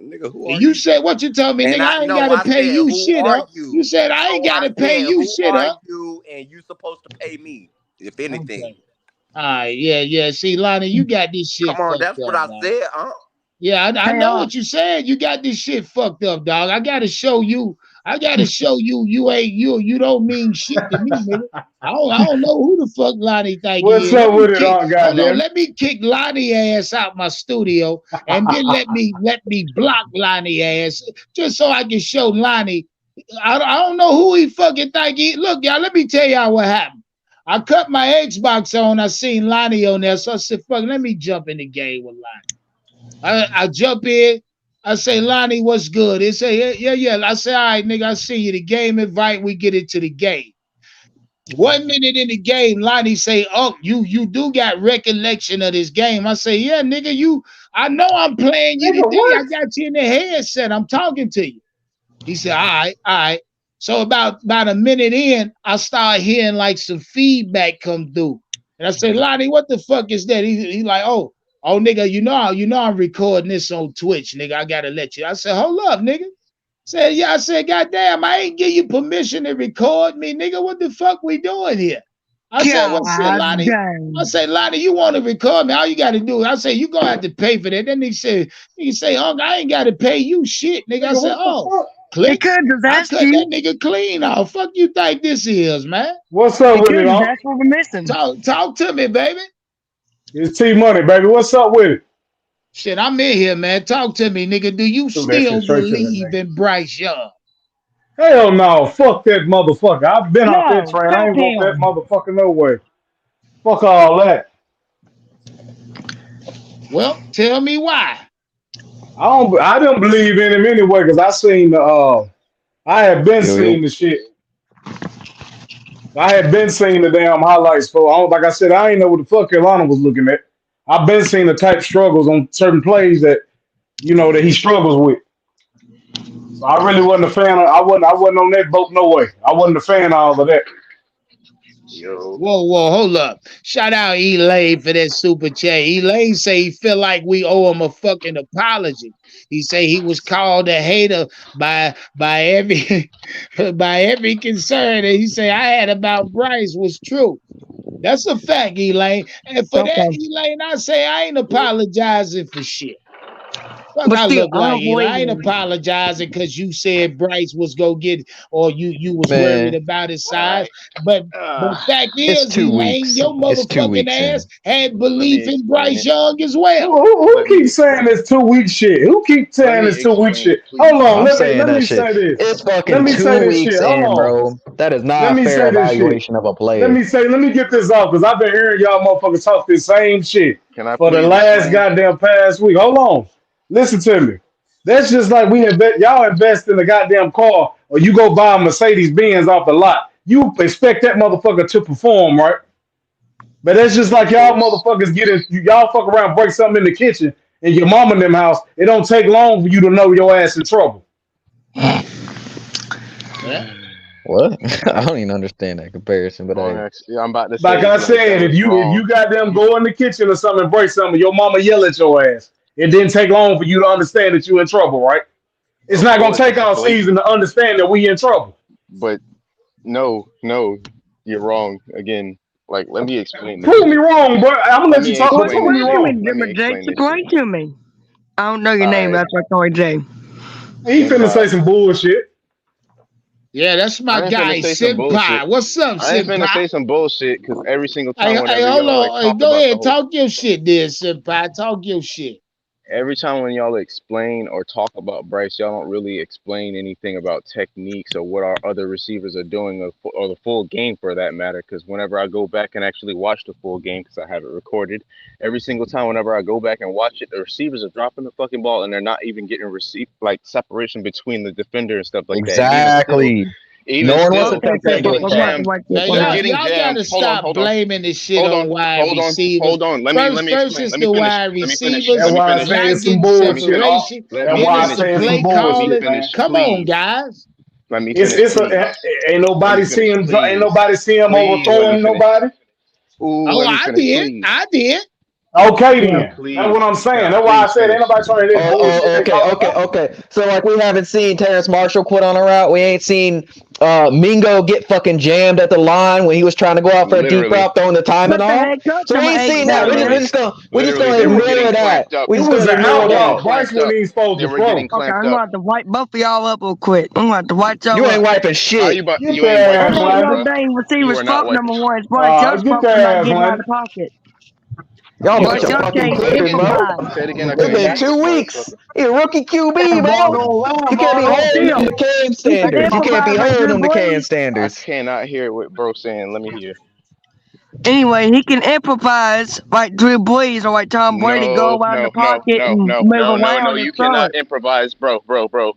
Nigga, who And are you you? said what you told me, And nigga. I I ain't know gotta I pay said, you who shit are up. You you? said I ain't No, I gotta pay said, you who shit are up. you? And you supposed to pay me, if anything. Okay. All right, yeah, yeah. See, Lonnie, you got this shit Come on, fucked that's what up, I man. said, huh? Yeah, I Hey, know what you said. You got this shit fucked up, dog. I gotta show you. I gotta show you. You ain't you. You don't mean shit to me, nigga. I don't know who the fuck Lonnie think he What's is. Let up me with it kick. on, Hold on. goddamn? Let me kick Lonnie ass out my studio, and then let me block Lonnie ass just so I can show Lonnie. I don't know who he fucking think he. Look, y'all. Let me tell y'all what happened. I cut my Xbox on. I seen Lonnie on there, so I said, "Fuck, let me jump in the game with Lonnie." I jump in. I say, Lonnie, what's good? They say, yeah, yeah, yeah. I say, all right, nigga, I see you. The game invite, we get into the game. 1 minute in the game, Lonnie say, oh, you do got recollection of this game. I say, yeah, nigga, I know I'm playing you Nigga, today. what? I got you in the headset. I'm talking to you. He said, all right, all right. So about a minute in, I start hearing like some feedback come through. And I said, Lonnie, what the fuck is that? He like, oh, nigga, you know I'm recording this on Twitch, nigga. I gotta let you. I said, hold up, nigga. Said, yeah, I said, goddamn, I ain't give you permission to record me, nigga. What the fuck we doing here? I said, well, shit, God Lonnie. I dang. said, Lonnie, you want to record me? All you got to do, I say, you gonna have to pay for that. Then he say, Unc, I ain't got to pay you shit, nigga. I Nigga, said, what the oh, fuck? He click. could have just I asked cut that you. nigga clean off. Fuck you think this is, man? What's up He with could it, have just on? asked for permission. Talk to me, baby. It's T Money, baby. What's up with it? Shit, I'm in here, man. Talk to me, nigga. Do you Threw that shit still straight to me, believe man. in Bryce Young? Hell no. Fuck that motherfucker. I've been off that No, train. I fuck ain't want that him. motherfucker no way. Fuck all that. Well, tell me why. I don't believe in him anyway, because I had been Yo, yo. seeing the shit. I had been seeing the damn highlights for like I said, I ain't know what the fuck Carolina was looking at. I've been seeing the type struggles on certain plays that that he struggles with. So I really wasn't a fan of I wasn't on that boat no way. I wasn't a fan of all of that. Yo. Whoa, hold up. Shout out Elaine for that super chat. Elaine say he feel like we owe him a fucking apology. He say he was called a hater by every by every concern that he say I had about Bryce was true. That's a fact, Elaine. And for that, Okay. Elaine, I say I ain't apologizing for shit. Fuck, But I still, look like Eli. I ain't unavoidable. apologizing because you said Bryce was go get or you was worried Man, about his size. Right. But Uh, the fact it's is, two Elaine, weeks. your It's two motherfucking weeks ass in. had let me belief in explain Bryce it. Young as Who, well. who, who Let me keeps saying explain it. this 2 week shit? Who keeps Let saying me this 2 week explain it, shit? Hold please. on, I'm let me saying let that me shit. say this. It's Let fucking me say two this weeks shit. Hold in, on. bro. That is Let not a me fair say this shit. evaluation of a player. Let me get this off because I've been hearing y'all motherfuckers talk this same shit Can I for the please last explain? goddamn past week. Hold on. Listen to me. That's just like y'all invest in a goddamn car or you go buy a Mercedes Benz off the lot. You expect that motherfucker to perform, right? But that's just like Of y'all course. motherfuckers y'all fuck around, break something in the kitchen in your mama in them house. It don't take long for you to know your ass in trouble. Yeah. What? I don't even understand that comparison, but Going hey. next. Yeah, I'm about to Like say I like that said, if was you wrong. got them You go in the kitchen or something and break something, your mama yell at your ass. It didn't take long for you to understand that you in trouble, right? It's of not gonna course take it's all season blatant, to understand that we in trouble. but no, you're wrong again. Like let me explain this Prove me shit. wrong, bro. I'm gonna Let let you me talk, Well, but explain prove this me explain to shit. wrong. me, Let me Jake. explain this shit. Explain to me. I don't know your name. Alright, That's why I call you Jay. He finna Senpai. say some bullshit. Yeah, that's my I ain't finna guy, say some bullshit. Senpai. What's up, I ain't finna Senpai? say some bullshit because every single Hey, time hey, whenever hold y'all like on. Hey, talk go about the ahead. whole Talk your shit there, Senpai. Talk your shit. every time when y'all explain or talk about Bryce, y'all don't really explain anything about techniques or what our other receivers are doing or the full game for that matter. Because whenever I go back and actually watch the full game, because I have it recorded, every single time whenever I go back and watch it, the receivers are dropping the fucking ball and they're not even getting receive like separation between the defender and stuff like that. And even still, Exactly. No one wants to take Okay, that we're game gonna have to back. watch this Now, one We're out. getting y'all jammed. gotta Hold on, stop hold on. blaming this shit Hold on on, wide hold on, receivers. hold on. Let me First explain. it's Let me the finish. wide Let me finish. receivers Let That's me why I finish. say not it's some getting bullshit. separation. Let That's me Then why I it's the finish. say it's some play Let me bullshit, calling. man. finish, Come on, please. guys. Let me It's finish, it's a please. ain't Let me nobody see finish, him. Ain't please. nobody see him Please let me overthrowing finish. nobody. Ooh, Oh, let me I finish, did. please. I did. Okay, Yeah. then. That's Please. what I'm saying. Can I That's why I please said ain't finish? nobody trying to this bullshit they talking about. Okay. So like we haven't seen Terrence Marshall quit on a route. We ain't seen Mingo get fucking jammed at the line when he was trying to go out for a deep Literally. route, throwing the timing But the off. head coach So we number ain't 8 seen that. down there. Literally. We just Literally. gonna They were getting ignore that. clamped up. We It just was gonna an They were ignore getting outlaw. that. Bryce clamped wasn't up. even supposed They to were getting throw. Okay, clamped I'm up. gonna have to wipe both of y'all up real quick. I'm gonna have to wipe y'all You ain't up. wiping How shit. Get you your ain't That wiping ass, shit, ain't no bro? Landon. dang You receiver's are not fault, wiping number shit. one. It's Bryce Young's Get fault your for not ass, getting out of Landon. the pocket. Y'all You bunch Bryce are of Young not. fucking can't quitters, bro. improvise. Say it again. I It's couldn't been hear you. 2 weeks. He a rookie QB, That ball bro. don't You run, can't be ball don't holding him Still, to Cam he can standards. You can't be improvise like holding Drew him to Cam Brees. I standards. cannot hear what bro's saying. Let me hear. Anyway, he can improvise like Drew Brees or like Tom Brady, go No, around the no, no, pocket no, and no, move no, no, no. around and You throw cannot it. improvise, bro.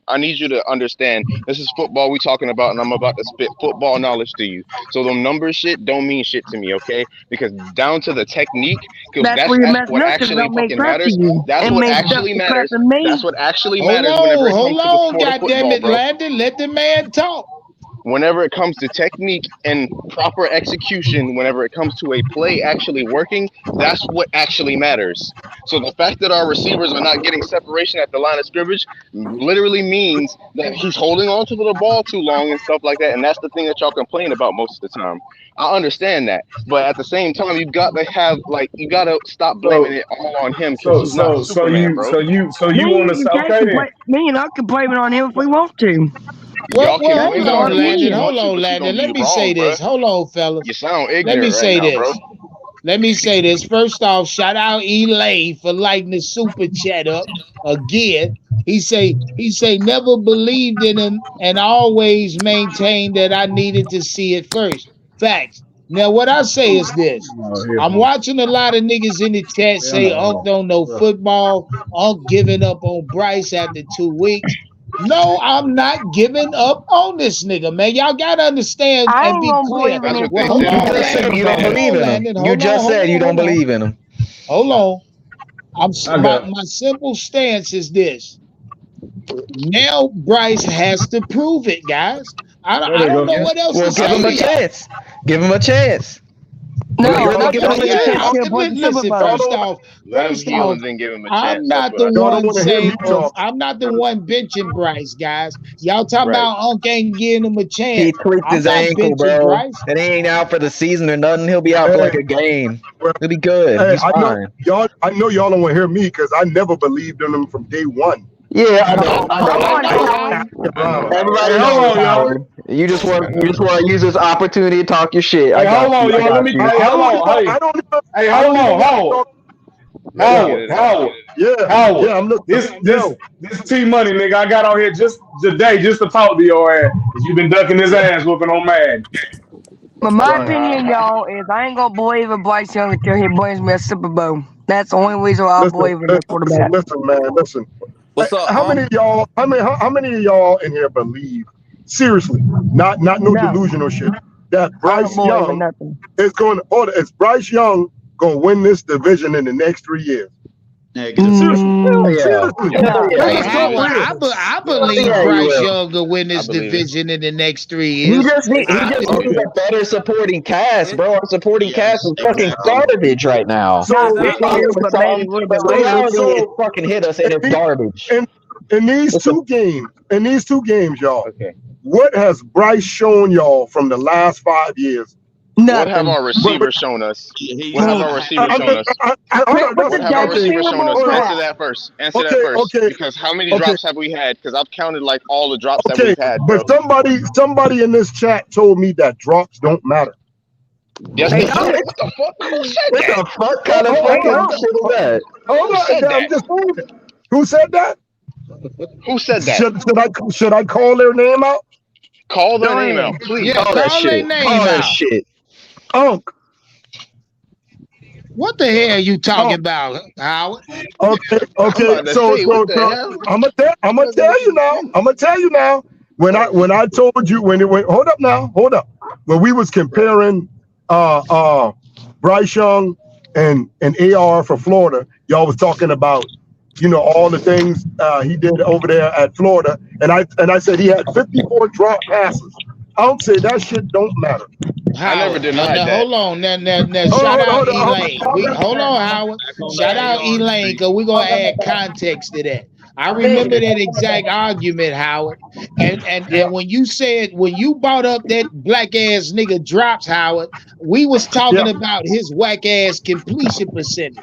I need you to understand. This is football we talking about, and I'm about to spit football knowledge to you. So them numbers shit don't mean shit to me, okay? Because down to the technique, because That's that's where you're that's messing what up because it actually don't make fucking sense to matters. you. That's It what makes sense actually to crap matters. to me. That's what actually matters whenever it Hold comes to the on, sport of goddamn football, it, bro. Landon. Let the man talk. Whenever it comes to technique and proper execution, whenever it comes to a play actually working, that's what actually matters. So the fact that our receivers are not getting separation at the line of scrimmage literally means that he's holding on to the ball too long and stuff like that. And that's the thing that y'all complain about most of the time. I understand that. But at the same time, you gotta stop blaming So it all on him because he's not Superman, you bro. want to say okay then? Me and I can blame it on him if we want to. Well, Y'all well, can That's blame hold it our on on, as much as Landon. you opinion. Hold want to, on, but you're Landon. gonna Let be me say wrong, bro. this. Hold on, fellas. You sound Let me ignorant right say now, bro. this. Let me say this. First off, shout out Elay for lighting the super chat up again. He say never believed in him and always maintained that I needed to see it first. Facts. Now what I say is this. Oh, here, I'm man. watching a lot of niggas in the chat Yeah, say Unc no, don't know no. football. Unc giving up on Bryce after 2 weeks. No, I'm not giving up on this nigga, man. Y'all gotta understand I and ain't be gonna clear. believe in That's him what Well, they till hold he You said. on, just proves said Landon. you it. don't Hold believe on, in him. Landon. You Hold on, just hold said on, you don't hold on. believe in him. Hold on. I got. My simple stance is this. Now Bryce has to prove it, guys. There I they don't go. know Yeah. what else Well, to give say him to a y'all. chance. Give him a chance. No, Really, Y'all really don't, give give him y'all him a don't a want to hear chance me. chance. till he proves the Listen, Super Y'all Bowl. don't. Let him first heal off, and then give him a I'm chance. That's not what the I Y'all said. don't one want to hear me saying talk. I'm not the one benching Bryce, guys. Y'all talking Right. about Unc ain't getting him a He chance. tweaked I'm his not ankle, benching bro. Bryce. And he ain't out for the season or nothing. He'll be out for Hey, like a game. well, He'll be good. hey, He's I know fine. y'all. I know y'all don't want to hear me because I never believed in him from day one. Yeah, I You I know. know, I know, Come I know. on, know, Howard. I know, Howard. Everybody Hey, hold knows, on, y'all. Howard. You just want I you know. just want to use this opportunity to talk your shit. I Hey, got hold on, you. I y'all. Let got me. you. Hey, I hold don't on. even. Hey, I don't even want to Howard. talk. Let him get Howard. it out. Howard. Yeah, Howard. yeah. I'm looking. This Yo, T Money nigga. I got on here just today just to talk to your ass. Cause you been ducking his ass whooping on Madden. But my right. opinion, y'all, is I ain't gonna believe in Bryce Young until he brings me a Super Bowl. That's the only reason why I Listen, believe in the quarterback. man. Listen. What's up, How many of y'all? How many of y'all in here believe seriously, not no No, delusional shit, that I don't Bryce believe in Young nothing. is going? Or is Bryce Young going to win this division in the next 3 years? Negative. Seriously, Hell Mm, yeah. seriously. Hell no. Let's Hey, yeah. just talk Howard, real. I Hell believe yeah, you Bryce will. Young will win I this believe it. division in the next 3 He years. just need, he I just do. needs Okay. a better supporting cast, It, bro. Our supporting cast Yes, is fucking exactly. garbage right now. Not So this We thought year, it was but maybe a something, little but bit the later. reality it so fucking hit us and it's in, garbage. in these It's a, two games, y'all, Okay. what has Bryce shown y'all from the last 5 years? What have Nothing. our But receivers shown us? What have He's our Points. not having receivers I'm shown just, us? hold Man, on. what's That's the What have our Jackson okay. receivers shown Singleton us? Hold on. Answer crap? that first. Answer that Okay. first. Okay. Because how many Okay. drops have we had? Because I've counted like all the drops that Okay, we've had, but bro. somebody in this chat told me that drops don't matter. Yes, They they don't. do. What the fuck? Who said what that? the fuck Hold, kind of hold, They hold, fucking don't. shit is that? hold Who said on, I'm that? just saying it. Who said that? Who said that? Should I call their name out? Call their Go name ahead. out, please. Yeah, Call that call their shit. name Call that out. shit. Unk, What the hell you talking Unk. about, Howard? Okay, I'm okay. about to So say, what so the so hell? I'm gonna tell you now. I'm gonna tell you now. when I told you when it went, hold up. When we was comparing Bryce Young and AR for Florida, y'all was talking about all the things he did over there at Florida, and I said he had 54 drop passes. I don't say that shit don't matter. I never Howard, denied now, that. hold on. Now shout out Elaine. Hold on, Howard. Shout out Elaine, because we're going to add context to that. I remember that exact argument, Howard. And when you brought up that black ass nigga drops, Howard, we was talking about his whack ass completion percentage.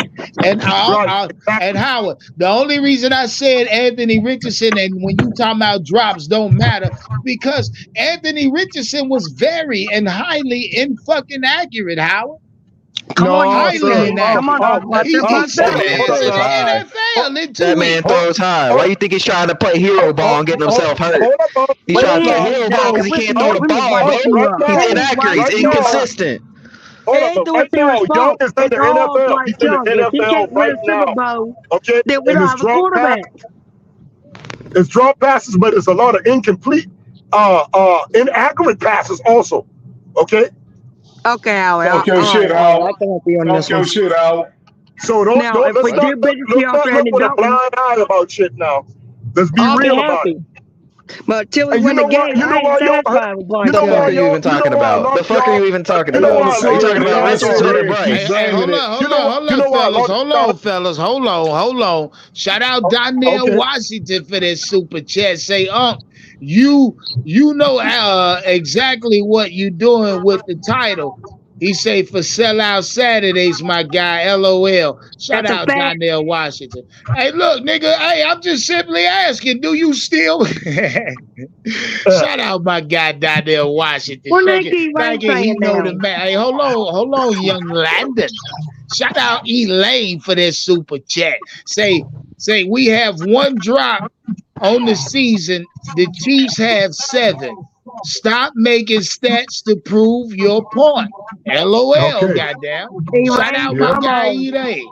And and Howard, the only reason I said Anthony Richardson, and when you talking about drops don't matter, because Anthony Richardson was very and highly fucking accurate, Howard. Come on, highly come on, he set the NFL in 2 That man weeks. throws high. Why you think he's trying to play hero ball and getting himself hurt? He's trying to play hero ball because he can't throw the ball, bro. He's inaccurate. He's inconsistent. Right now, Young is in the NFL. He's in the NFL right now. Okay, then we don't have a quarterback. It's drop passes, but it's a lot of incomplete, inaccurate passes also. Okay. Okay, Howard. Talk your shit, Howard. Talk your shit, Howard. So let's not look with a blind eye about shit now. Let's be real about it. But till we win the game, I ain't satisfied with Bryce. The fuck are you even talking about? The fuck are you even talking about? Are you talking about Richardson or Bryce? Hey, hold on, fellas. Hold on. Shout out Donnell Washington for that super chat. Say, you know exactly what you doing with the title. He say for sellout Saturdays, my guy. LOL. Shout out Donnell Washington. Hey, look, nigga. Hey, I'm just simply asking. Do you still? Shout out my guy Donnell Washington. Thank you. He know the man. Hey, hold on, young Landon. Shout out Elaine for that super chat. Say we have one drop on the season. The Chiefs have 7. Stop making stats to prove your point. LOL, goddamn. Shout out my guy Elaine.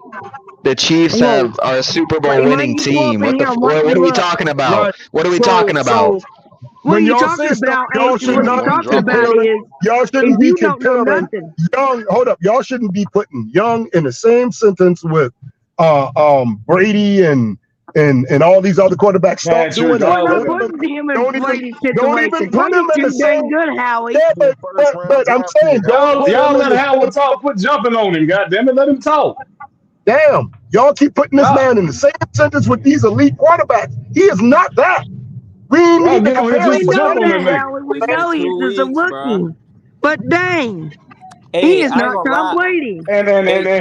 The Chiefs are a Super Bowl winning team. What are we talking about? What are we talking about? What you talking about? Y'all shouldn't be comparing Young. Hold up, y'all shouldn't be putting Young in the same sentence with Brady and all these other quarterbacks. Stop doing that. Don't even put him in the same. Good, Howie. Yeah, but I'm saying y'all let Howard talk. Quit jumping on him. Goddamn it, let him talk. Damn, y'all keep putting this man in the same sentence with these elite quarterbacks. He is not that. We need to compare. We know he's just a rookie. But dang. He is not Tom Brady. And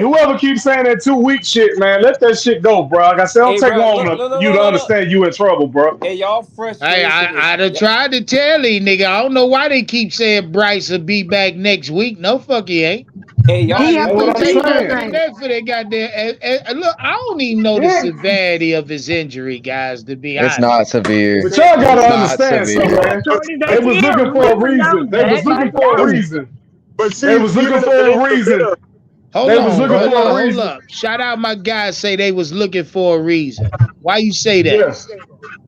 whoever keeps saying that 2 week shit, man, let that shit go, bro. Like I said, don't take long for you to understand you in trouble, bro. Hey, y'all frustrated. Hey, I done tried to tell these nigga. I don't know why they keep saying Bryce will be back next week. No, fuck he ain't. Hey, y'all. Look, I don't even know the severity of his injury, guys. To be honest, it's not severe. But y'all gotta understand something, man. They was looking for a reason. They was looking for a reason. But see, they was looking for a reason. Hold up. Shout out my guys say they was looking for a reason. Why you say that? Yes.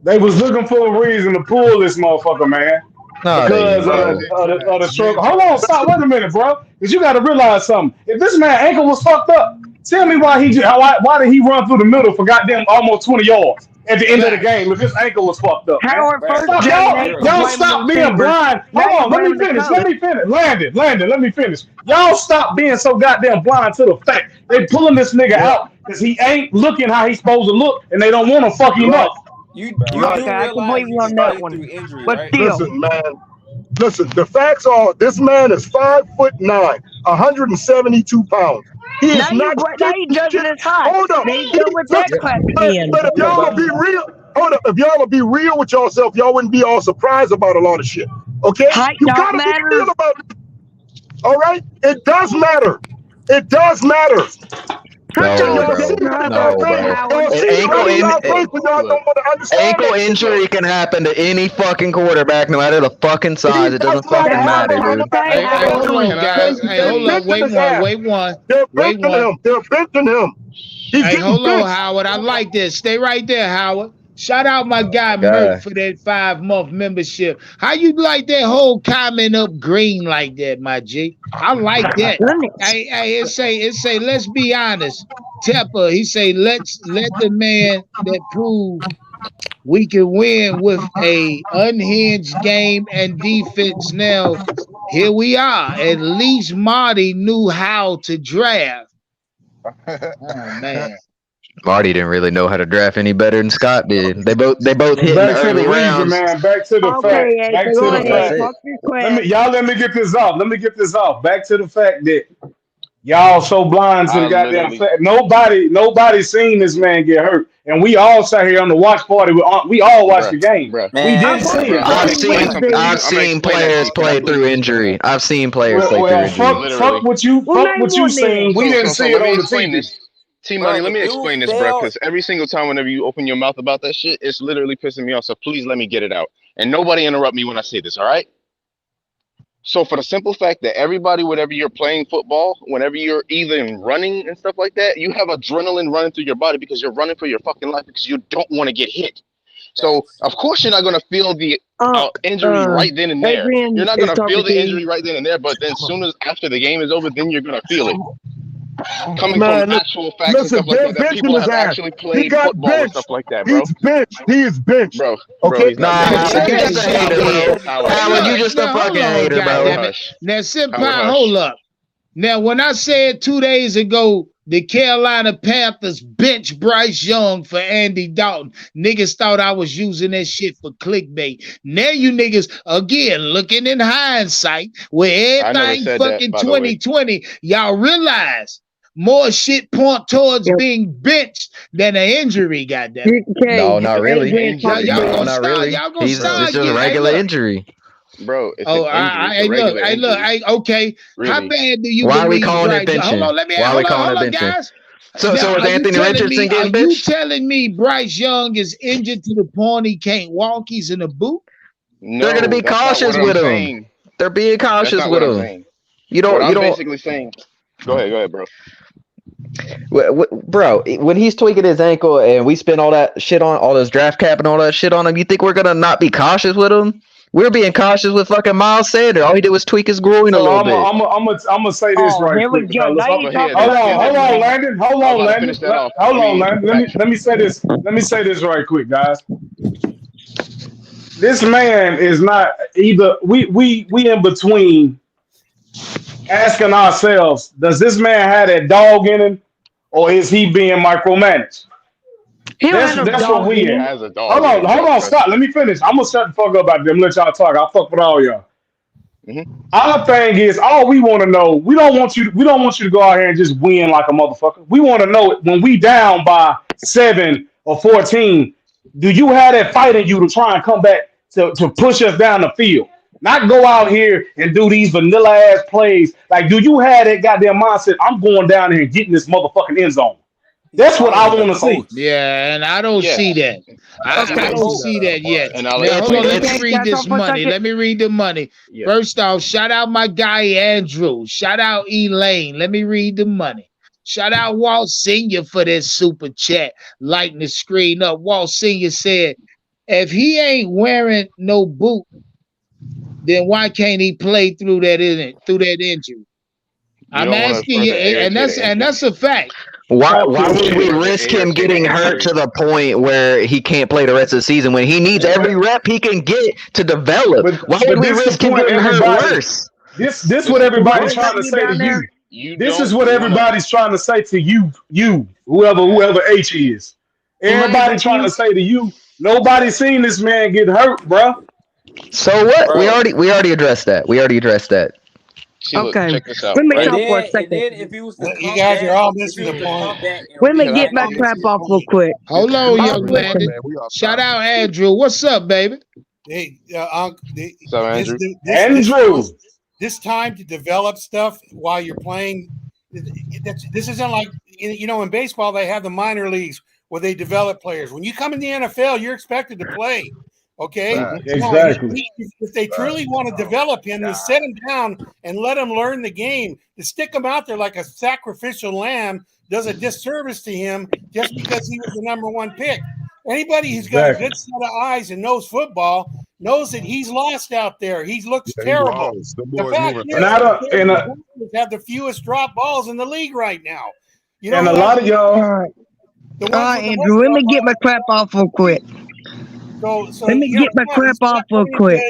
They was looking for a reason to pull this motherfucker, man. Because of the struggle. Hold on, stop. Wait a minute, bro. Because you got to realize something. If this man ankle was fucked up, tell me why did he run through the middle for goddamn almost 20 yards at the end of the game if his ankle was fucked up? Y'all stop being blind. Hold on, let me finish. Landon, let me finish. Y'all stop being so goddamn blind to the fact they pulling this nigga out because he ain't looking how he's supposed to look and they don't want to fuck him up. You I can believe you on that one. Injury, but right? still. Listen, man. Listen, the facts are this man is 5'9", 172 pounds. He is not. Now you judging his height. Hold up. But if y'all will be real, hold up. If y'all will be real with yourself, y'all wouldn't be all surprised about a lot of shit. Okay? Height You don't gotta matter. be real about it. All right? It does matter. It does matter. Ankle injury can happen to any fucking quarterback, no matter the fucking size. It doesn't fucking matter, dude. Hey, hold on, guys. Hey, hold up. Wait one. They're benching him. Hey, hold on, Howard. I like this. Stay right there, Howard. Shout out my guy Mert for that 5-month membership. How you like that whole comment up green like that, my G? I like that. Hey, it say, let's be honest. Tepper, he say, let the man that prove we can win with a unhinged game and defense. Now, here we are. At least Marty knew how to draft. Oh man. Marty didn't really know how to draft any better than Scott did. They both hit in the early rounds. Man. Back to the fact. Back to the fact. Let me get this off. Back to the fact that y'all so blind to the goddamn fact. Nobody seen this man get hurt, and we all sat here on the watch party. We all watched the game. Man, we didn't see it. I've seen players play through injury. I've seen players play through injury. Fuck what you seen. We didn't see it on the TV. T-Money, let me explain this, bro, because every single time whenever you open your mouth about that shit, it's literally pissing me off. So please let me get it out. And nobody interrupt me when I say this, all right? So for the simple fact that everybody, whenever you're playing football, whenever you're even running and stuff like that, you have adrenaline running through your body because you're running for your fucking life because you don't want to get hit. So, of course, you're not going to feel the injury right then and there. You're not going to feel the injury right then and there, but then soon as after the game is over, then you're going to feel it. Coming from actual facts and stuff like that, people have actually played football and stuff like that, bro. He is benched. Bro. Okay. You're just a hater, bro. Howard, you just a fucking hater, bro. Now, Senpai, hold up. Now, when I said 2 days ago, the Carolina Panthers bench Bryce Young for Andy Dalton, niggas thought I was using that shit for clickbait. Now you niggas, again, looking in hindsight, with everything fucking 2020, y'all realize more shit point towards being benched than an injury, goddamn. No, not really. Y'all not really. It's just a regular injury. Bro, it's look, okay. Really? How bad do you? Why are we calling it benching? Hold on, let me. Hold on, guys. So is Anthony Richardson getting benched? Are you telling me Bryce Young is injured to the point he can't walk? He's in a boot. No, they're gonna be cautious with him. They're being cautious with him. You don't. I'm basically saying. Go ahead, bro. Bro, when he's tweaking his ankle and we spend all that shit on all this draft cap and all that shit on him, you think we're gonna not be cautious with him? We're being cautious with fucking Miles Sanders. All he did was tweak his groin a little bit. I'm gonna say this right quick. Hold on, Landon. Hold on, Landon. Let me say this. Let me say this right quick, guys. This man is not either. We in between asking ourselves, does this man have that dog in him, or is he being micromanaged? That's what we in. Hold on, stop. Let me finish. I'm gonna shut the fuck up about them. Let y'all talk. I'll fuck with all y'all. Our thing is, all we want to know. We don't want you to go out here and just win like a motherfucker. We want to know it when we down by 7 or 14. Do you have that fight in you to try and come back to push us down the field? Not go out here and do these vanilla ass plays. Like, do you have that goddamn mindset? I'm going down here and getting this motherfucking end zone. That's what I want to see. Yeah, and I don't see that. I don't see that yet. Now, hold on, let me read this money. Let me read the money. Yeah. First off, shout out my guy Andrew. Shout out Elaine. Let me read the money. Shout out Walt Sr. for this super chat. Lighting the screen up. Walt Sr. said, if he ain't wearing no boot, then why can't he play through that injury? I'm asking you, and that's a fact. Why would we risk him getting hurt to the point where he can't play the rest of the season when he needs every rep he can get to develop? Why would we risk him getting hurt worse? This what everybody's trying to say to you. This is what everybody's trying to say to you, whoever H is. Everybody trying to say to you, nobody's seen this man get hurt, bro. So what? Bro. We already addressed that. Okay. Check this out. Let me talk for a second. If he was to you guys are all missing the point. Let me get my crap off real quick. Hold on, young man. Shout out Andrew. What's up, baby? Hey, What's up, Andrew? Andrew. This time to develop stuff while you're playing. This isn't like in baseball they have the minor leagues where they develop players. When you come in the NFL, you're expected to play. Okay, exactly. If they truly want to develop him, to set him down and let him learn the game. To stick him out there like a sacrificial lamb does a disservice to him just because he was the number one pick. Anybody who's got a good set of eyes and knows football knows that he's lost out there. He looks terrible. The fact is, the Panthers have the fewest drop balls in the league right now. You know, and a lot of y'all. Andrew, let me get my crap off real quick. So let me get my crap off real quick.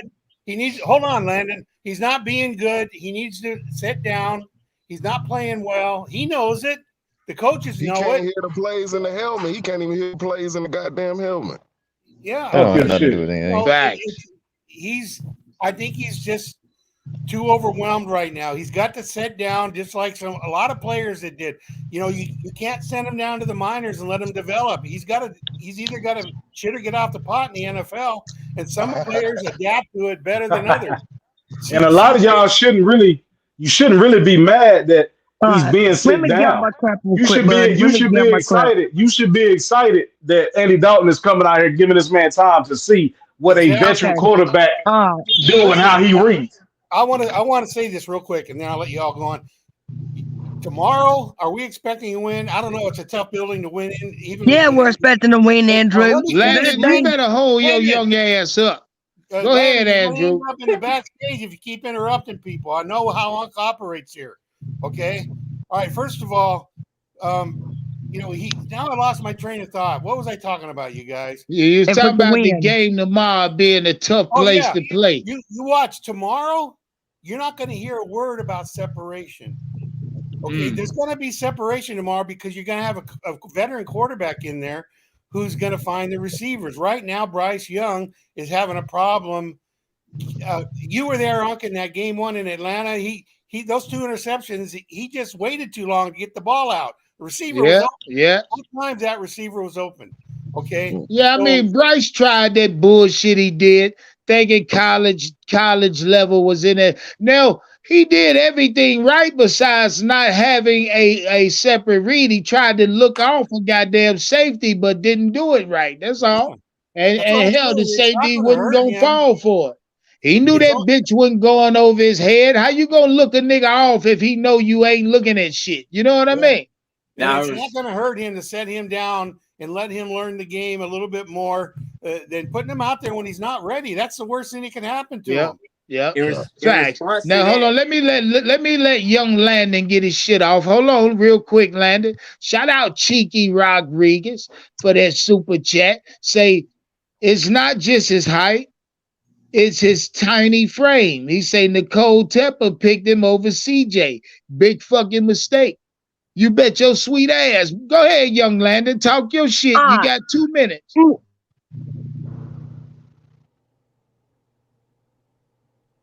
He needs. Hold on, Landon. He's not being good. He needs to sit down. He's not playing well. He knows it. The coaches know it. He can't hear the plays in the helmet. He can't even hear the plays in the goddamn helmet. Yeah. Nothing to do with anything. I think he's just too overwhelmed right now. He's got to sit down, just like a lot of players that did. You know, you can't send him down to the minors and let him develop. He's either got to shit or get off the pot in the NFL, and some players adapt to it better than others. And a lot of y'all shouldn't really be mad that he's being sit down. You should be excited. You should be excited that Andy Dalton is coming out here giving this man time to see what a veteran quarterback do and how he reads. I want to say this real quick, and then I'll let you all go on. Tomorrow, are we expecting a win? I don't know. It's a tough building to win in. We're expecting a win, Andrew. Landon, you better hold your young ass up. Go ahead, Andrew. Up in the backstage if you keep interrupting people. I know how Unc operates here. Okay. All right. First of all, now I lost my train of thought. What was I talking about, you guys? You're talking about the game tomorrow being a tough place to play. You watch tomorrow. You're not going to hear a word about separation. Okay, there's going to be separation tomorrow because you're going to have a veteran quarterback in there who's going to find the receivers. Right now, Bryce Young is having a problem. You were there, Unc, in that game one in Atlanta. He those 2 interceptions. He just waited too long to get the ball out. The receiver was open. Yeah. Sometimes that receiver was open. Okay. Yeah, I mean, Bryce tried that bullshit he did, thinking college level was in it. Now, he did everything right besides not having a separate read. He tried to look off for goddamn safety, but didn't do it right. That's all. And hell, the safety wasn't going to fall for it. He knew that bitch wasn't going over his head. How you going to look a nigga off if he know you ain't looking at shit? You know what I mean? Now, it's not going to hurt him to set him down and let him learn the game a little bit more than putting him out there when he's not ready. That's the worst thing that can happen to him. Yeah. Facts. Now hold on. Let me let young Landon get his shit off. Hold on, real quick, Landon. Shout out Cheeky Rodriguez for that super chat. Say it's not just his height, it's his tiny frame. He say Nicole Tepper picked him over CJ. Big fucking mistake. You bet your sweet ass. Go ahead, young Landon. Talk your shit. You got 2 minutes.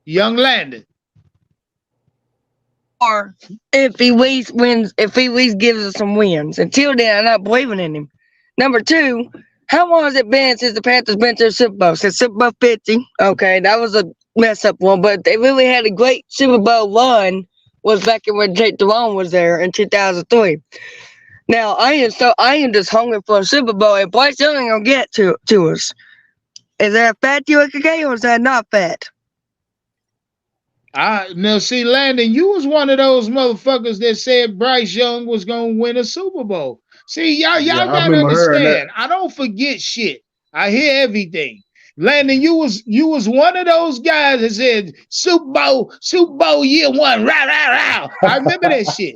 Young Landon. Or if he at least gives us some wins. Until then, I'm not believing in him. Number 2, how long has it been since the Panthers been to the Super Bowl? Since Super Bowl 50. Okay, that was a mess up one, but they really had a great Super Bowl run. Was back when Jake Delhomme was there in 2003. Now I am just hungry for a Super Bowl, and Bryce Young ain't gonna get to us. Is that a fat UKK or is that not fat? Now see, Landon, you was one of those motherfuckers that said Bryce Young was gonna win a Super Bowl. See, y'all gotta understand. I don't forget shit. I hear everything. Landon, you was one of those guys that said Super Bowl year 1, rah, rah, rah. I remember that shit.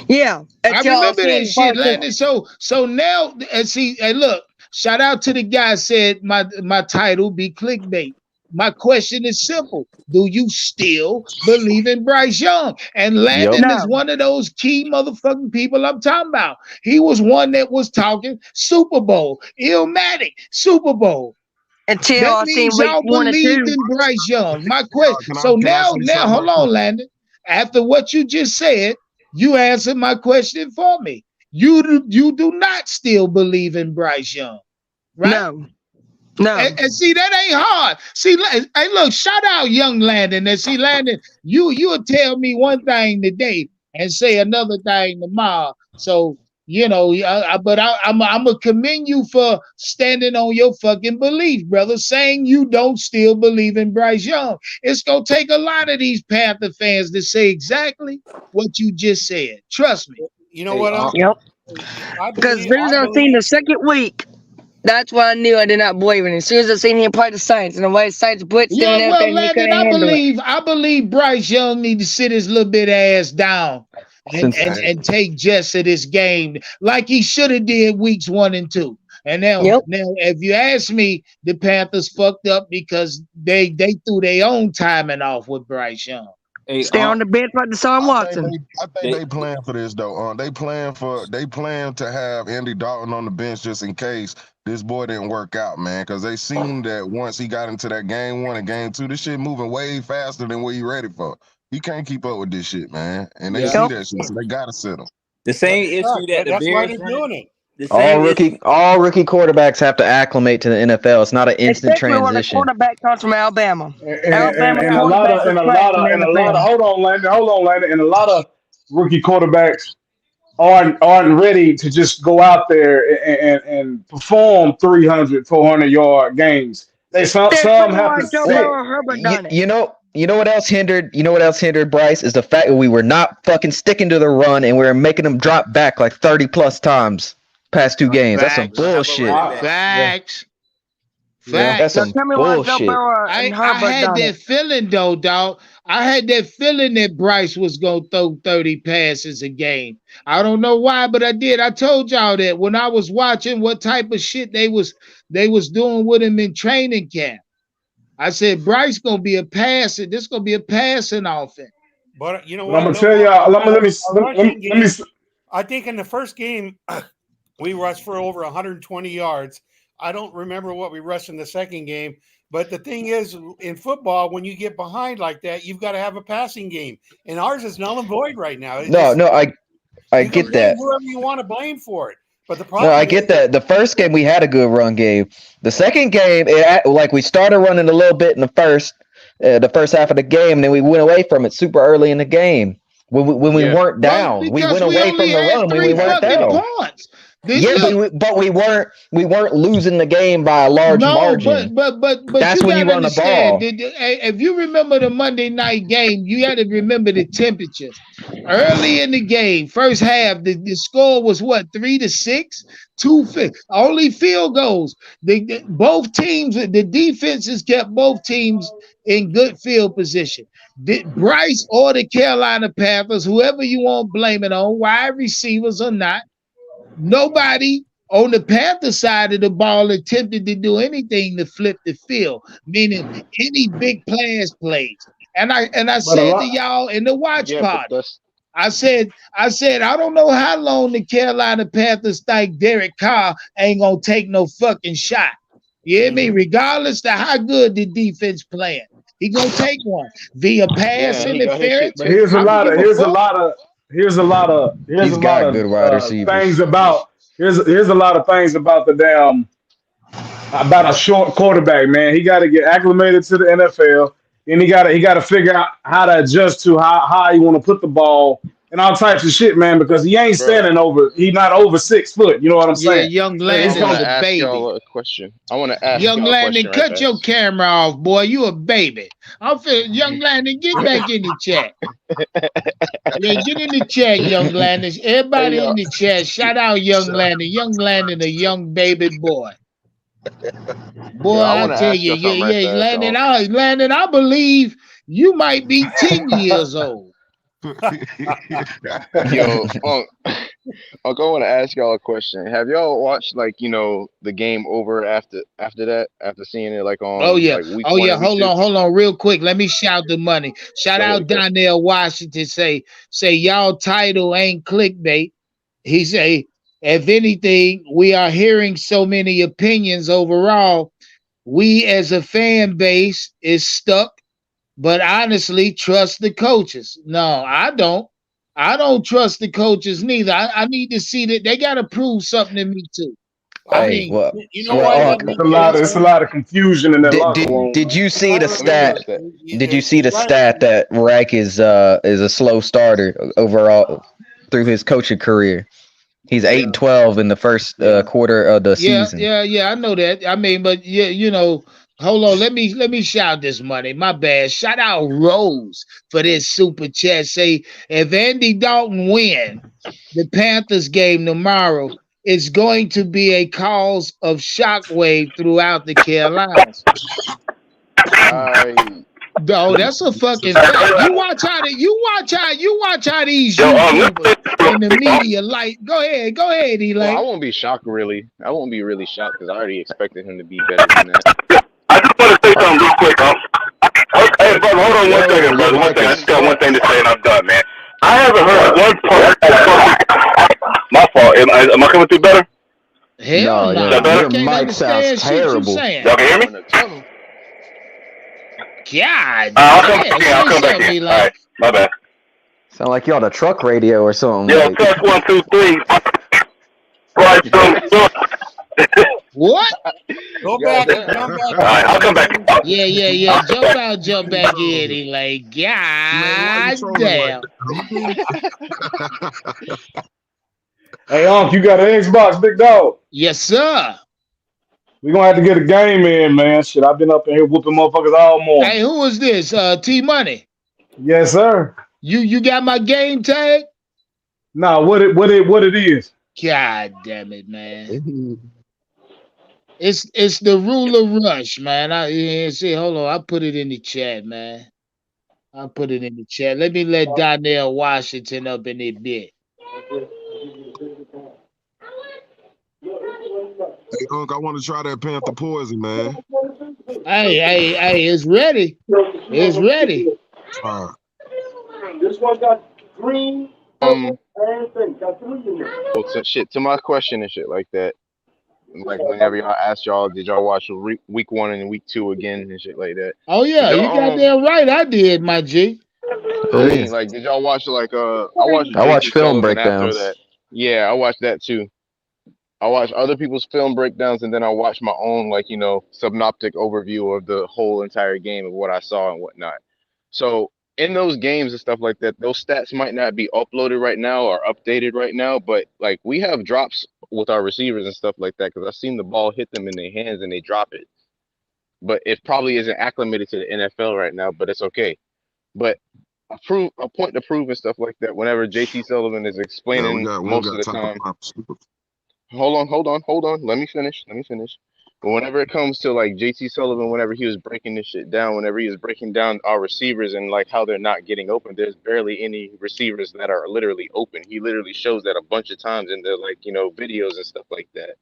Yeah. I remember that shit, Landon. So now, and look, shout out to the guy said my title be clickbait. My question is simple. Do you still believe in Bryce Young? And Landon is one of those key motherfucking people I'm talking about. He was one that was talking Super Bowl, Illmatic, Super Bowl. Until that means y'all believed in Bryce Young. My question. So now, hold on, Landon. After what you just said, you answered my question for me. You do not still believe in Bryce Young, right? No. And see, that ain't hard. See, hey, look, shout out young Landon. And see, Landon, you'll tell me one thing today and say another thing tomorrow. So, you know, but I'm gonna commend you for standing on your fucking belief, brother, saying you don't still believe in Bryce Young. It's gonna take a lot of these Panther fans to say exactly what you just said. Trust me. You know what? Yep. Because they're gonna see in the second week. That's why I knew I did not believe in him. As soon as I seen him play the Saints and the way the Saints blitzed him and Yeah, well, everything, he Landon, couldn't handle it. I believe Bryce Young need to sit his little bit ass down and take Jess of this game like he should have did weeks 1 and 2. And now, Yep. if you ask me, the Panthers fucked up because they threw their own timing off with Bryce Young. Hey, Stay on the bench like Deshaun Watson. I think they plan for this though. They plan to have Andy Dalton on the bench just in case this boy didn't work out, man. Because they seen that once he got into that game 1 and game 2, this shit moving way faster than what he ready for. He can't keep up with this shit, man. And they see that shit, so they gotta sit him. The same issue that the That's why Bears they're doing it. All rookie quarterbacks have to acclimate to the NFL. It's not an instant transition. When a quarterback comes from Alabama. And a lot of hold on, Landon. And a lot of rookie quarterbacks aren't ready to just go out there and perform 300, 400-yard games. Some have to sit. You know what else hindered Bryce is the fact that we were not fucking sticking to the run and we were making them drop back like 30 plus times past 2 games. That's some bullshit. Facts. That's some bullshit. I had that feeling though, dog. I had that feeling that Bryce was gonna throw 30 passes a game. I don't know why, but I did. I told y'all that when I was watching what type of shit they was doing with him in training camp. I said Bryce gonna be a passer. This gonna be a passing offense. But you know what? I'm gonna tell y'all. Let me. I think in the first game we rushed for over 120 yards. I don't remember what we rushed in the second game. But the thing is, in football, when you get behind like that, you've got to have a passing game, and ours is null and void right now. I get that. Whoever you want to blame for it. But the problem I get that. The first game we had a good run game. The second game, we started running a little bit in the first half of the game, and then we went away from it super early in the game when we weren't down. We went away from the run when we weren't down. But we weren't losing the game by a large margin. But that's when you run the ball. If you remember the Monday night game, you had to remember the temperatures. Early in the game, first half, the score was what, 3-6, 2 only field goals. Both teams, the defenses kept both teams in good field position. Bryce or the Carolina Panthers, whoever you want, blame it on, wide receivers or not. Nobody on the Panther side of the ball attempted to do anything to flip the field, meaning any big plays. And I said to y'all in the watch party, I said, I don't know how long the Carolina Panthers think Derek Carr ain't gonna take no fucking shot. You hear me? Regardless of how good the defense playing, he gonna take one via pass interference. But here's a lot of things about here's a lot of things about a short quarterback, man. He got to get acclimated to the NFL, and he got to figure out how to adjust to how you want to put the ball and all types of shit, man. Because he ain't standing he's not over 6 foot. You know what I'm saying? Yeah, young Landon, I baby. y'all a question. I want to ask young Landon, right cut back. your camera off, boy. You a baby. I'm feeling young Landon. Get back in the chat. Yeah, get in the chat, young Landon. Everybody in the chat. Shout out young Landon. Young Landon, a young baby boy. Boy, I tell you, Landon. Landon, I believe you might be 10 years old. Yo, Uncle, I want to ask y'all a question. Have y'all watched the game over after seeing it on? Week Hold on, real quick. Let me shout the money. Shout out Donnell Washington. Say y'all title ain't clickbait. He say, if anything, we are hearing so many opinions overall. We as a fan base is stuck. But honestly, trust the coaches. No, I don't. I don't trust the coaches neither. I need to see that they got to prove something to me too. It's a lot of confusion in that locker room. Did you see the stat? Did you see the stat that Reich is a slow starter overall through his coaching career? He's 8-12 in the first quarter of the season. Yeah, I know that. I mean, but hold on, let me shout this money. My bad. Shout out Rose for this super chat. Say if Andy Dalton win the Panthers game tomorrow, is going to be a cause of shockwave throughout the Carolinas. No, that's a fucking fact. You watch how these YouTubers and the media like. Go ahead, Elaine. Well, I won't be shocked really. I won't be really shocked because I already expected him to be better than that. I just want to say something real quick, Hey, brother, hold on 1 second, brother. 1 second. I just got one thing to say and I'm done, man. I haven't heard one person. My fault. Am I coming through better? Hell no. Your mic sounds terrible. Y'all can hear me? God. I'll come back in. All right, my bad. Sound like you on a truck radio or something. Yo, test 1, 2, 3. Bryce Young. What? Go back. Come back. All right, I'll come back. Yeah. Jump back in, Elaine. God damn. Hey, Unc, you got an Xbox, big dog? Yes, sir. We're gonna have to get a game in, man. Shit, I've been up in here whooping motherfuckers all morning. Hey, who is this? T Money. Yes, sir. You got my game tag? Nah, what it is? God damn it, man. It's the ruler rush, man. Hold on. I put it in the chat, man. I'll put it in the chat. Let me let Donnell Washington up in it bit. Hey, Unc, I want to try that Panther poison, man. Hey, it's ready. It's ready. This one got green. Well, shit, to my question and shit like that. Like whenever y'all asked y'all, did y'all watch week 1 and week 2 again and shit like that? Oh yeah, you got that right. I did, my G. I mean, like, did y'all watch like I watched film breakdowns. after that. Yeah, I watched that too. I watched other people's film breakdowns and then I watched my own synoptic overview of the whole entire game of what I saw and whatnot. So in those games and stuff like that, those stats might not be uploaded right now or updated right now, but like we have drops with our receivers and stuff like that because I've seen the ball hit them in their hands and they drop it. But it probably isn't acclimated to the NFL right now, but it's okay. But a point to prove and stuff like that whenever JT Sullivan is explaining most of the time. Hold on. Let me finish. But whenever it comes to like JT Sullivan, whenever he was breaking this shit down, whenever he was breaking down our receivers and like how they're not getting open, there's barely any receivers that are literally open. He literally shows that a bunch of times in the videos and stuff like that.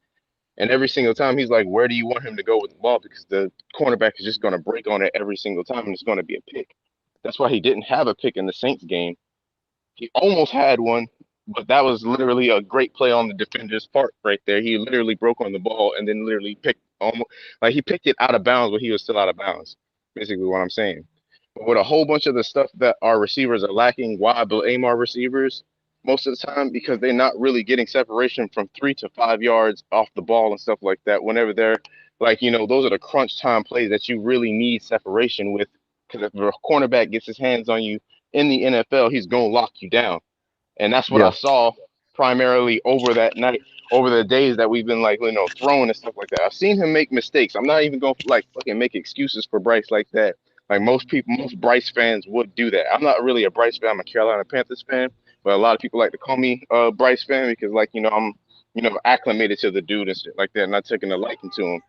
And every single time he's like, where do you want him to go with the ball? Because the cornerback is just going to break on it every single time and it's going to be a pick. That's why he didn't have a pick in the Saints game. He almost had one. But that was literally a great play on the defender's part right there. He literally broke on the ball and then literally picked it out of bounds, but he was still out of bounds. Basically what I'm saying. But with a whole bunch of the stuff that our receivers are lacking, why I blame our receivers most of the time? Because they're not really getting separation from 3 to 5 yards off the ball and stuff like that. Whenever they're those are the crunch time plays that you really need separation with. Because if a cornerback gets his hands on you in the NFL, he's going to lock you down. And that's what I saw primarily over that night, over the days that we've been throwing and stuff like that. I've seen him make mistakes. I'm not even going to fucking make excuses for Bryce like that. Like most Bryce fans would do that. I'm not really a Bryce fan. I'm a Carolina Panthers fan, but a lot of people like to call me a Bryce fan because I'm acclimated to the dude and shit like that, and not taking a liking to him.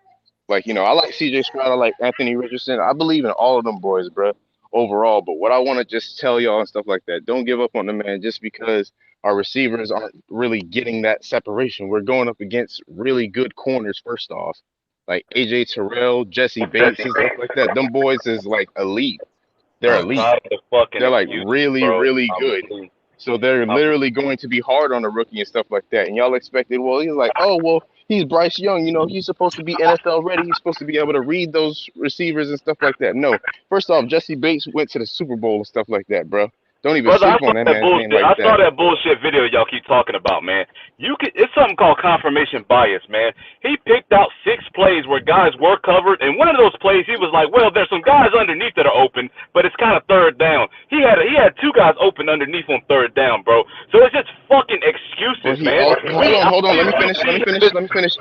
I like CJ Stroud, I like Anthony Richardson. I believe in all of them boys, bro. Overall, but what I want to just tell y'all and stuff like that, don't give up on the man just because our receivers aren't really getting that separation. We're going up against really good corners first off, like AJ Terrell, Jesse Bates and stuff like that. Them boys is like elite. They're elite. They're like really good. So they're literally going to be hard on the rookie and stuff like that. And y'all expected, well, he's like, oh, well, he's Bryce Young. He's supposed to be NFL ready. He's supposed to be able to read those receivers and stuff like that. No. First off, Jesse Bates went to the Super Bowl and stuff like that, bro. Don't even sleep on that man's name like that. I saw that bullshit video y'all keep talking about, man. It's something called confirmation bias, man. He picked out 6 plays where guys were covered, and one of those plays he was like, well, there's some guys underneath that are open, but it's kind of third down. He had 2 guys open underneath on third down, bro. So it's just fucking excuses, man. Hold on. Let me finish.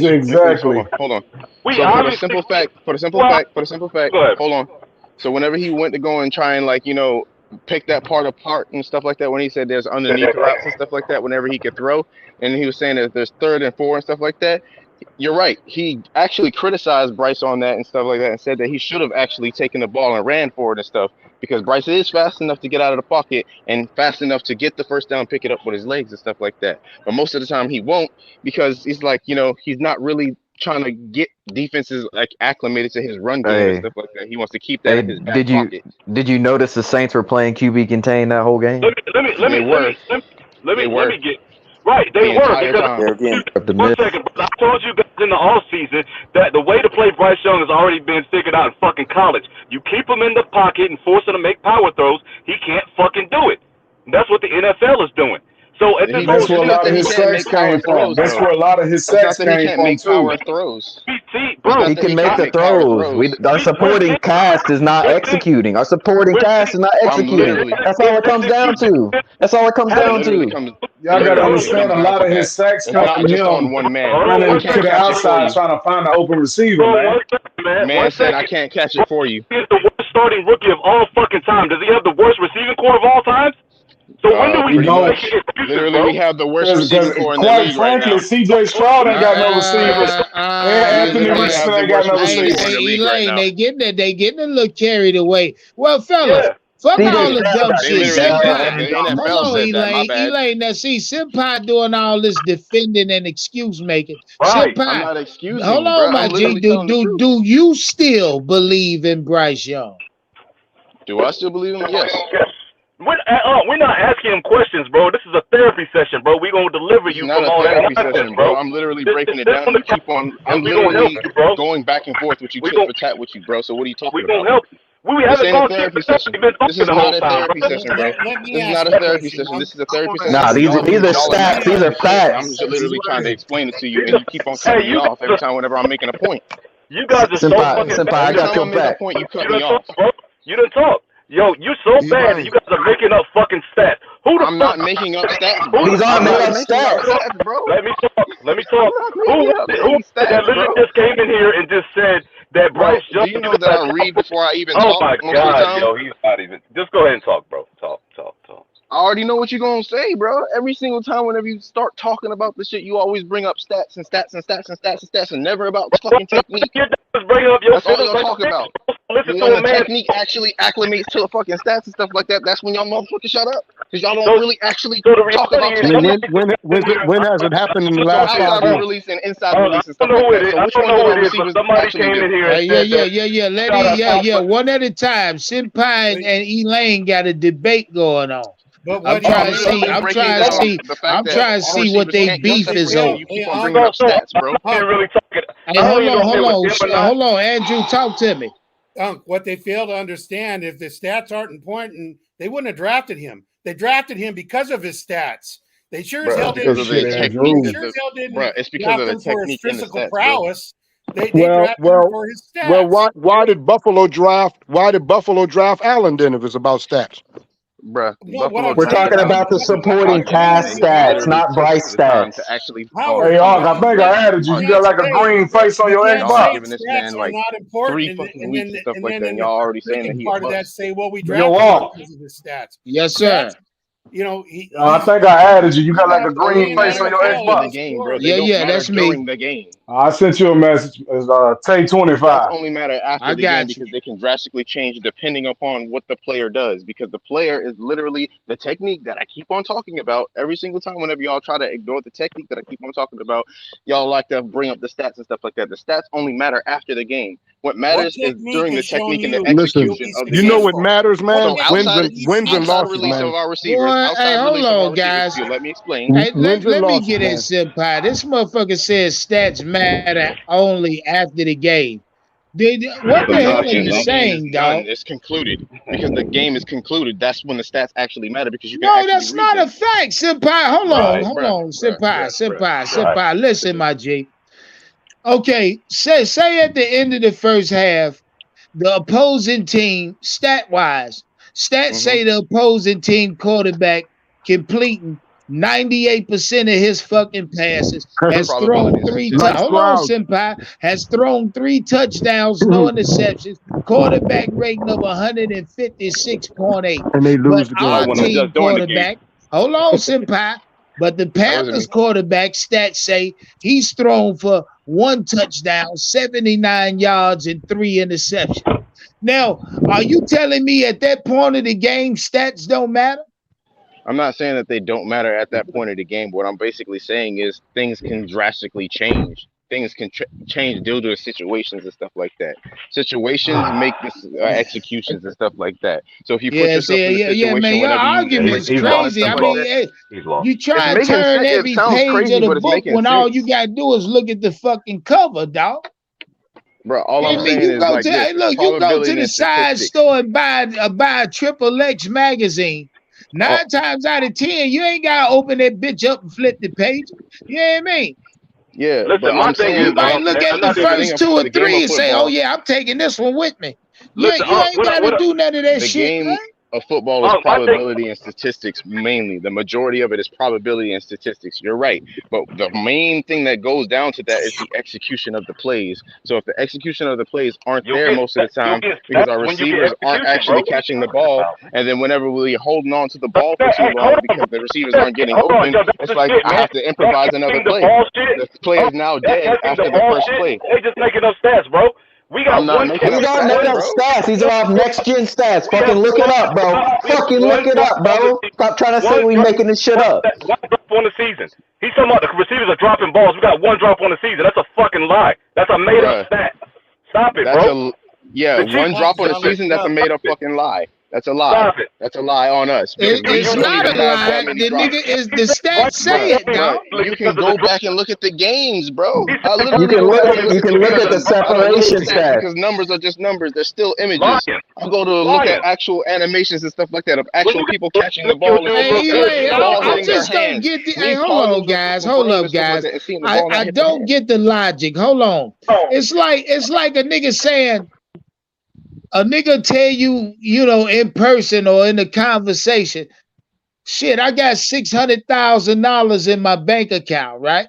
Exactly. Hold on. For the simple fact. Hold on. So whenever he went to go and try and pick that part apart and stuff like that when he said there's underneath routes and stuff like that whenever he could throw, and he was saying that there's 3rd and 4 and stuff like that. You're right. He actually criticized Bryce on that and stuff like that and said that he should have actually taken the ball and ran for it and stuff, because Bryce is fast enough to get out of the pocket and fast enough to get the first down, pick it up with his legs and stuff like that. But most of the time he won't, because he's like, he's not really trying to get defenses like acclimated to his run game and stuff like that. He wants to keep that in his back pocket. Did you notice the Saints were playing QB contain that whole game? Let me get right. They were because one second. I told you guys in the off season that the way to play Bryce Young has already been figured out in fucking college. You keep him in the pocket and force him to make power throws. He can't fucking do it. That's what the NFL is doing. So at this that's where a lot of his sacks came from. That's where a lot of his sacks came from too. See, bro, he can make the throws. Our supporting cast is not executing. Our supporting cast is not executing. That's all it comes down to. That's all it comes down to. Y'all gotta understand, a lot of his sacks come from him running to the outside trying to find an open receiver, man. Man said, "I can't catch it for you." He's the worst starting rookie of all fucking time. Does he have the worst receiving core of all time? So when do we literally we have the worst receiving core in the league frankly, right now. CJ Stroud ain't got no receivers. And Anthony Richardson ain't got no receivers. Hey, Elaine, they getting a little carried away. Well, fellas, fuck all the dumb shit. Hold on, Elaine. Now, see, Senpai doing all this defending and excuse making. Right. Senpai, I'm not excusing. hold on, my G. Do you still believe in Bryce Young? Do I still believe him? Yes. We're not asking him questions, bro. This is a therapy session, bro. We're gonna deliver you from all that nonsense, bro. I'm literally breaking it down. I'm literally going back and forth with you, tit for tat with you, bro. So what are you talking about? We're gonna help you. This ain't a therapy session. This is not a therapy session, bro. This is not a therapy session. This is a therapy session. Nah, these are stats. These are facts. I'm just literally trying to explain it to you, and you keep on cutting me off every time whenever I'm making a point. You guys are so fucking Senpai, I got your back. You cut me off. You didn't talk. Yo, you so bad that you guys are making up fucking stats. I'm not making up stats, bro. These aren't made up stats, bro. Let me talk. Who that literally just came in here and just said that Bryce Young? Do you know that I read before I even talk? Oh my God, yo, he's not even. Just go ahead and talk, bro. Talk. I already know what you're gonna say, bro. Every single time whenever you start talking about the shit, you always bring up stats and never about fucking technique. That's all y'all talk about. When the technique actually acclimates to the fucking stats and stuff like that, that's when y'all motherfuckers shut up. Because y'all don't really actually talk about technique. When has it happened in the last 5 outside years? release and inside release and stuff like that. So which one of the receivers actually do? Yeah. One at a time. Senpai and Elaine got a debate going on. I'm trying to see what they beef is on. You keep on bringing up stats, bro. Hold on, Andrew, talk to me. What they fail to understand, if the stats aren't important, they wouldn't have drafted him. They drafted him because of his stats. They sure as hell didn't. It's because of the technique and the stats, prowess. They drafted him for his stats. Well, why did Buffalo draft Allen then if it's about stats? Bruh, we're talking about the supporting cast stats, not Bryce stats. Hey, I think I added you. You got like a green face on your Xbox. Giving this man like 3 fucking weeks and stuff like that. And y'all already saying that he part of that say, well, we drafted him because of his stats. Yes, sir. You know, I think I added you. You got like a green face on your Xbox. Yeah, that's me. During the game. I sent you a message. It's Tay25. That only matter after the game because they can drastically change depending upon what the player does. Because the player is literally the technique that I keep on talking about every single time. Whenever y'all try to ignore the technique that I keep on talking about, y'all like to bring up the stats and stuff like that. The stats only matter after the game. What matters is during the technique and the execution of the game. You know what matters, man? So wins and losses, release man. of our receivers. Hey, hold on, guys. Let me explain. Hey, let me get in, Senpai. This motherfucker says stats matter only after the game. What the hell are you saying, dog? It's concluded because the game is concluded. That's when the stats actually matter because you can. No, that's not a fact, Senpai. Hold on, Senpai. Listen, my G. Okay, say at the end of the first half, the opposing team, stats say the opposing team quarterback completing 98% of his fucking passes, has thrown 3 touchdowns. Hold on, Senpai. Has thrown 3 touchdowns, no interceptions, quarterback rating of 156.8. And they lose But the our game. team quarterback, hold on, Senpai. But the Panthers quarterback stats say he's thrown for 1 touchdown, 79 yards, and 3 interceptions. Now, are you telling me at that point of the game stats don't matter? I'm not saying that they don't matter at that point of the game. But what I'm basically saying is things can drastically change. Things can change due to situations and stuff like that. Situations make this executions and stuff like that. So if you put yourself in a situation, man, your argument's crazy. I mean, you try to turn every page of the book when all you gotta do is look at the fucking cover, dog. Bro, all I'm saying is like this. Hey, look, you go to the side store and buy a Triple X magazine. 9 times out of 10, you ain't gotta open that bitch up and flip the page. You know what I mean? Yeah, listen, but my thing is, you might look at the first 2 or 3 and say, "Oh yeah, I'm taking this one with me." Listen, you ain't gotta do none of that the shit. game Man. of football is probability and statistics mainly. The majority of it is probability and statistics. You're right, but the main thing that goes down to that is the execution of the plays. So if the execution of the plays aren't there most of the time because our receivers aren't actually catching the ball, and then whenever we're holding on to the ball for too long because the receivers aren't getting open, it's like I have to improvise another play. The play is now dead after the first play. They just making up stats, bro. We got one. He's not making up stats. These are off next gen stats. Fucking look it up, bro. Fucking look it up, bro. Stop trying to say we making this shit up. One drop on the season. He's talking about the receivers are dropping balls. We got 1 drop on the season. That's a fucking lie. That's a made up stat. Stop it, bro. 1 drop on the season. That's a made up fucking lie. That's a lie. That's a lie on us. It's not a lie. The nigga is the stats say it, dog. You can go back and look at the games, bro. You can look at the separation stats because numbers are just numbers. They're still images. I go to look at actual animations and stuff like that of actual people catching the ball. I just don't get the. Hey, hold on, guys. Hold up, guys. I don't get the logic. Hold on. It's like a nigga saying. A nigga tell you, in person or in a conversation, shit, I got $600,000 in my bank account, right?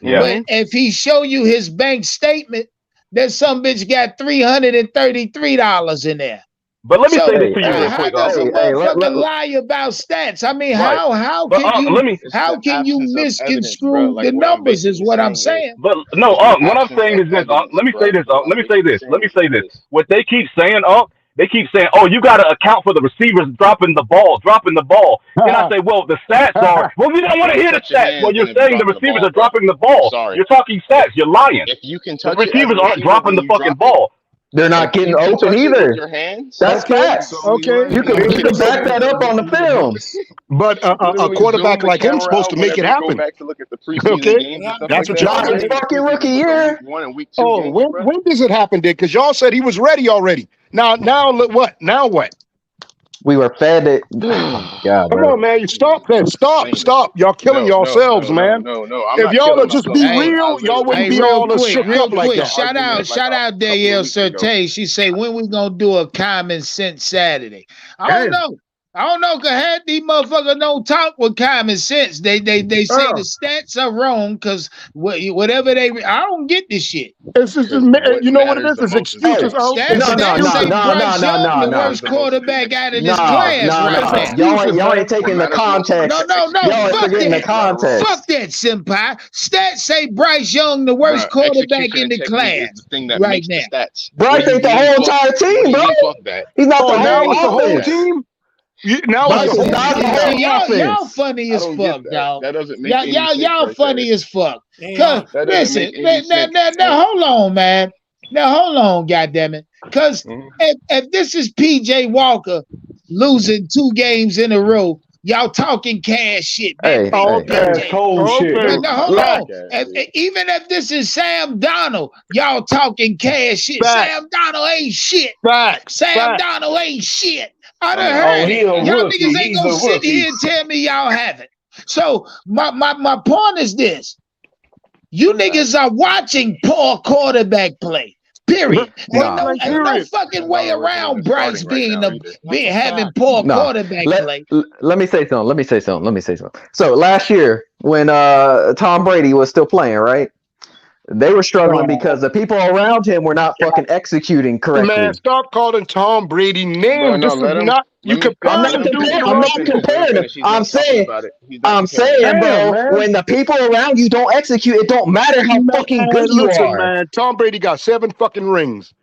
Yeah. But if he show you his bank statement, that some bitch got $333 in there. But let me say this to you real quick. How does a motherfucker lie about stats? I mean, how can you misconstrue the numbers? Is what I'm saying. But no, what I'm saying is this. Let me say this. What they keep saying, they keep saying, "Oh, you got to account for the receivers dropping the ball." And I say, "Well, the stats are." Well, you don't want to hear the stats. Well, you're saying the receivers are dropping the ball. You're talking stats. You're lying. If you can touch the receivers aren't dropping the fucking ball. They're not getting open either. That's facts. Okay. You can back that up on the film. But a quarterback like him is supposed to make it happen. Okay, that's what y'all said. Fucking rookie year. Oh, when does it happen, Dick? Because y'all said he was ready already. Now look what? Now what? We were fed it. Oh, God, come on, man! You stop. Y'all killing yourselves, man. No. If y'all would just be real, y'all wouldn't be all this shook up like that. Shout out Danielle Surtain. She say, when we gonna do a common sense Saturday? I don't know. Cause half these motherfuckers don't talk with common sense. They say the stats are wrong because whatever I don't get this shit. It's just, you know what it is? It's excuses. No. The worst quarterback out of this class right now. Y'all ain't taking the context. No. Y'all ain't forgetting the context. Fuck that, senpai. Stats say Bryce Young the worst quarterback in the class right now. Bryce ain't the whole entire team, bro. He's not the whole team. Y'all funny as fuck, dog. That doesn't make any sense. Y'all funny as fuck. Listen, now hold on, man. Now hold on, goddammit. Because if this is PJ Walker losing 2 games in a row, y'all talking cash shit. Cold shit. Now hold on. Even if this is Sam Donald, y'all talking cash shit. Sam Donald ain't shit. Sam Donald ain't shit. I done heard it. Y'all niggas ain't gonna sit here and tell me y'all haven't. So my point is this. You niggas are watching poor quarterback play. Period. Ain't no fucking way around Bryce having poor quarterback play. Let me say something. So last year when Tom Brady was still playing, right? They were struggling because the people around him were not fucking executing correctly. Man, stop calling Tom Brady names. No, This let is him. not. You I'm comparing not the dude to comparing. I'm not Let him comparing them. finish. He's done talking about it. I'm saying, Damn, bro, man. when the people around you don't execute, it don't matter how fucking good you Listen, are. man. Tom Brady got 7 fucking rings.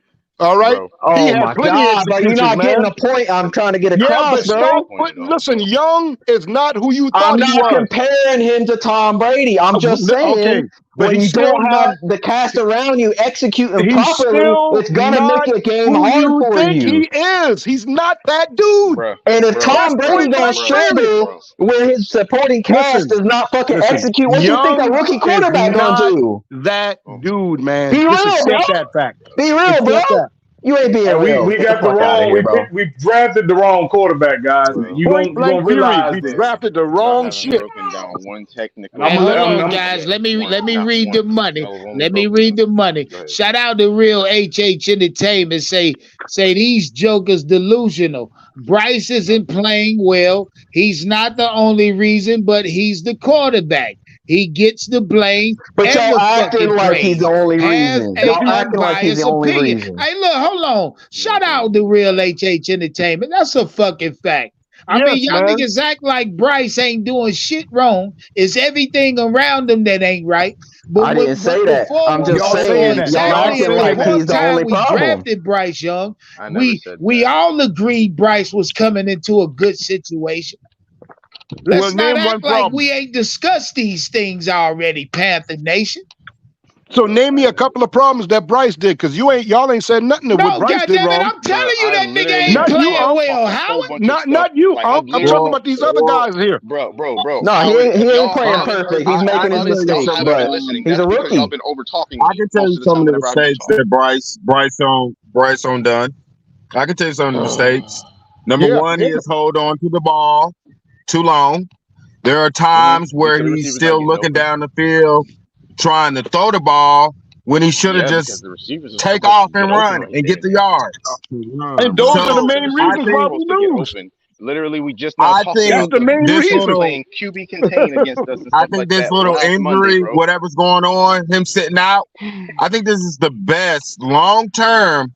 All right. Bro. He Oh had my plenty of god, bro, you're execution, not man. getting the point I'm trying to get Yeah, across, but stop. bro. Listen, Young is not who you I'm thought he not was. comparing him to Tom Brady. I'm just saying, Okay, but when you he's still don't have not. the cast around you executing He's properly, still it's gonna not make the game who hard you for think you. he is. He's not that dude. Bruh, And if Tom That's Brady point gonna blank period. struggle when his supporting cast does not fucking Listen. execute, what you think a Young rookie is quarterback gonna not do? that dude, man. Be Just real, bro. accept that fact. Be real, bro. Accept that. You ain't being And real. we Get the got the fuck out of wrong. here, bro. We drafted the wrong quarterback, guys. Bro. You Point gonna blank period. realize We this. drafted the Y'all wrong haven't shit. broken down one technical. And Hey, I'm hold gonna on, let. guys. Let me Not read the once. money. Y'all have only Let me broken read down. the money. Go ahead. Shout out to real HH Entertainment. Say these jokers delusional. Bryce isn't playing well. He's not the only reason, but he's the quarterback. He gets the blame But and y'all the acting fucking like he's praise. the only Have reason. a Y'all acting like he's unbiased the only opinion. reason. Hey, look, hold on. Shout out to real HH Entertainment. That's a fucking fact. I Yes, mean, y'all man. niggas act like Bryce ain't doing shit wrong. It's everything around him that ain't right. But I didn't say that. I'm just Y'all on saying saying that. y'all Y'all exactly acting saying like the that. he's one the time only we problem. drafted Bryce Young, I never said we that. all agreed Bryce was coming into a good situation. Let's Well, not name one act like problem. we ain't discussed these things already, Panther Nation. So name me a couple of problems that Bryce did, because y'all ain't said nothing of what No, Bryce did goddammit, wrong. I'm telling Bruh, you I that nigga literally ain't Not have you, playing talked well. a How? whole bunch of stuff. Not you. Like, I'm talking about these other guys here. Bro. No, Howard, he ain't y'all playing haven't heard perfect. me He's talk making his about it. Y'all mistakes, haven't but been listening. he's That's a because y'all rookie. been over talking I me can tell most you of the some time of the whenever I do mistakes talk. that Bryce on done. I can tell you some of the mistakes. Number Yeah. one, he is hold on to the ball too long. There are times Because where the he's receiver's not still getting looking open. down the field, trying to throw the ball when he should have Yeah, because just the receivers are take supposed off to get and open run right and get then. the yards. And those are the So main I reasons They're why think we supposed to get lose. open. Literally, we just now I talked That's think about the them main this reason. little playing QB contain against us and I stuff think like this that little last Monday, injury, bro. whatever's going on, him sitting out, I think this is the best long term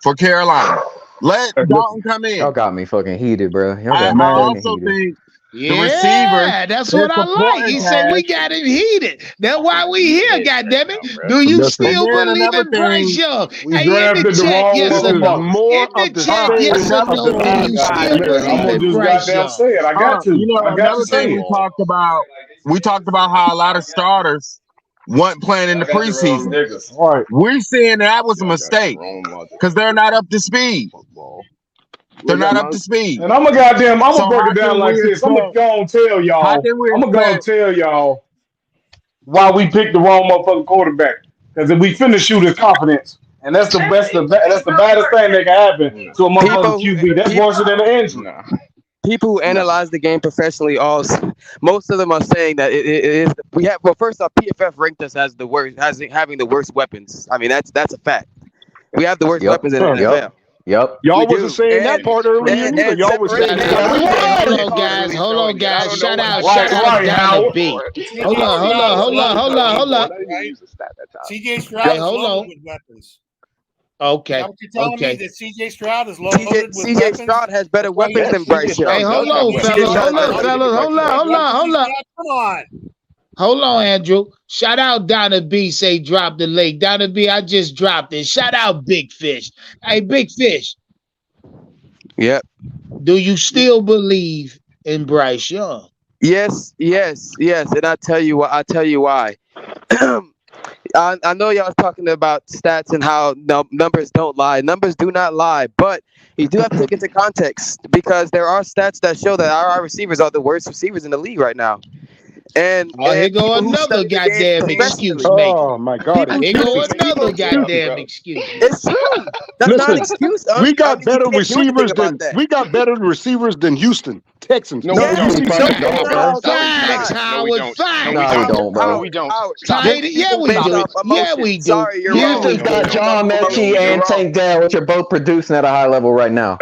for Carolina. Let Dalton come Y'all in. got me fucking heated, bro. Y'all I got me fucking also heated. think the receivers, Yeah, that's his what I like. supporting He said we cast, got him heated. That's why we You here, hating right goddammit. now, bro. Do you Listen, and still then believe another in Bryce thing, Young? we Hey, in the drafted the chat, wrong yes This or is no? motherfuckers. more In of the the chat, same. yes or another no? thing Do we you talked still Goddamn, I'm believe gonna in just Bryce goddamn Young? say it. I got to. I got to another say thing it. we talked about how a lot of starters weren't playing in the I got the wrong preseason. niggas. All right. We're saying that was a Y'all got the mistake wrong because they're not up to speed. football. They're not up to speed. And I'm gonna So break how it down can like we this. I'm gonna expect? go and tell How y'all. can we I'm gonna go and expect? tell y'all why we picked the wrong motherfucking quarterback. Because if we finna shoot his confidence, and that's the baddest thing that can happen No. to a motherfucking People, QB. That's people, worse than an injury. Nah. people who Nah. analyze the game professionally, most of them are saying that it is. We have. Well, first off, PFF ranked us as the worst, having the worst weapons. I mean, that's a fact. We have the worst Yep. weapons in the NFL. Yep. Y'all We wasn't do, saying that part earlier either. and Y'all was separate. saying Shout we out. got Yeah, we the Hey, worst hold was. on, weapons. guys. Hold on, I guys. don't know what Right, Shout out Donna Howard. B. CJ Hold on, hold Stroud on, is hold on, loaded hold with on, hold weapons, on. I didn't even right? use the stat that time. CJ Stroud Hey, is hold loaded on. with weapons. Is Okay, that what you're telling me? okay. That CJ Stroud is loaded with CJ weapons? Stroud has better That's why weapons you. Yes, than CJ Bryce Hey, Stroud Young. does hold have on, weapons. CJ fellas. He's Stroud Hold not has up, as better. good as fellas. Bryce Hold on, Young. hold on, hold on. Come on. Hold on, Andrew. Shout out Donna B. Say drop the link. Donna B, I just dropped it. Shout out Big Fish. Hey, Big Fish, Yep. do you still believe in Bryce Young? Yes. And I tell you why. I know y'all talking about stats and how numbers don't lie. Numbers do not lie, but you do have to take into context because there are stats that show that our receivers are the worst receivers in the league right now. And Here go people who another study the game goddamn excuse professionally, making. Oh my God! people who Here study go Excuses. another Bro. goddamn excuse. it's true. That's not an Listen, excuse. we I got mean, you better can't do anything receivers about than that. Houston Texans. No, Now, we did you Yes, don't. see We no, fucking Texas we're don't, not. bro. Stop. No, Stop. we're Facts, not. Negative. No, we Howard, don't. No, we facts. No, we don't. don't, No, bro. we don't. Howard, Stop you're it. Tight, yeah, speaking we based Stop do. it. off Yeah, emotion. we do. Sorry, you're Yeah, wrong. we Houston's No, we got do. don't. John Off Mechie emotion, No, we you're and don't. wrong. Tank Dell, which are both producing at a high level right now.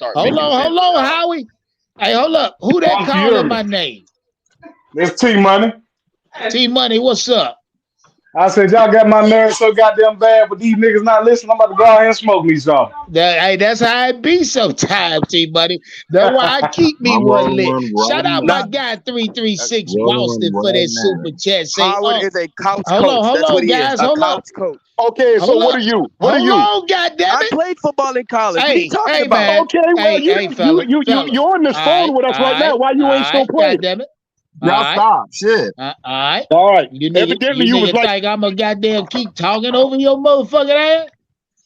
start Hold making sense. on, Howie. Hey, hold up. Who that I'm calling furious. my name? It's T-Money. T-Money, what's up? I said, y'all got my nerves so goddamn bad, but these niggas not listening. I'm about to go out here and smoke me some. That's how it be sometimes, T-Money. That's why I keep me I'm one lit. rolling right Shout out now. my guy 336 Rolling Boston for right that now. super chat. Say, Howard is a couch hold coach. That's on, what he is. guys. A Hold up. couch coach. Okay, so Hold what up. are you? What are Hold you? on, goddammit. I played football in college. What are you talking about? Man. Okay, well, Fellas. you're on this All phone right, with us right now. Why you ain't still playing? goddammit. Y'all stop. Shit. All right. All right. You Evidently, you was nigga like, think I'm a goddamn keep talking over your motherfucking ass?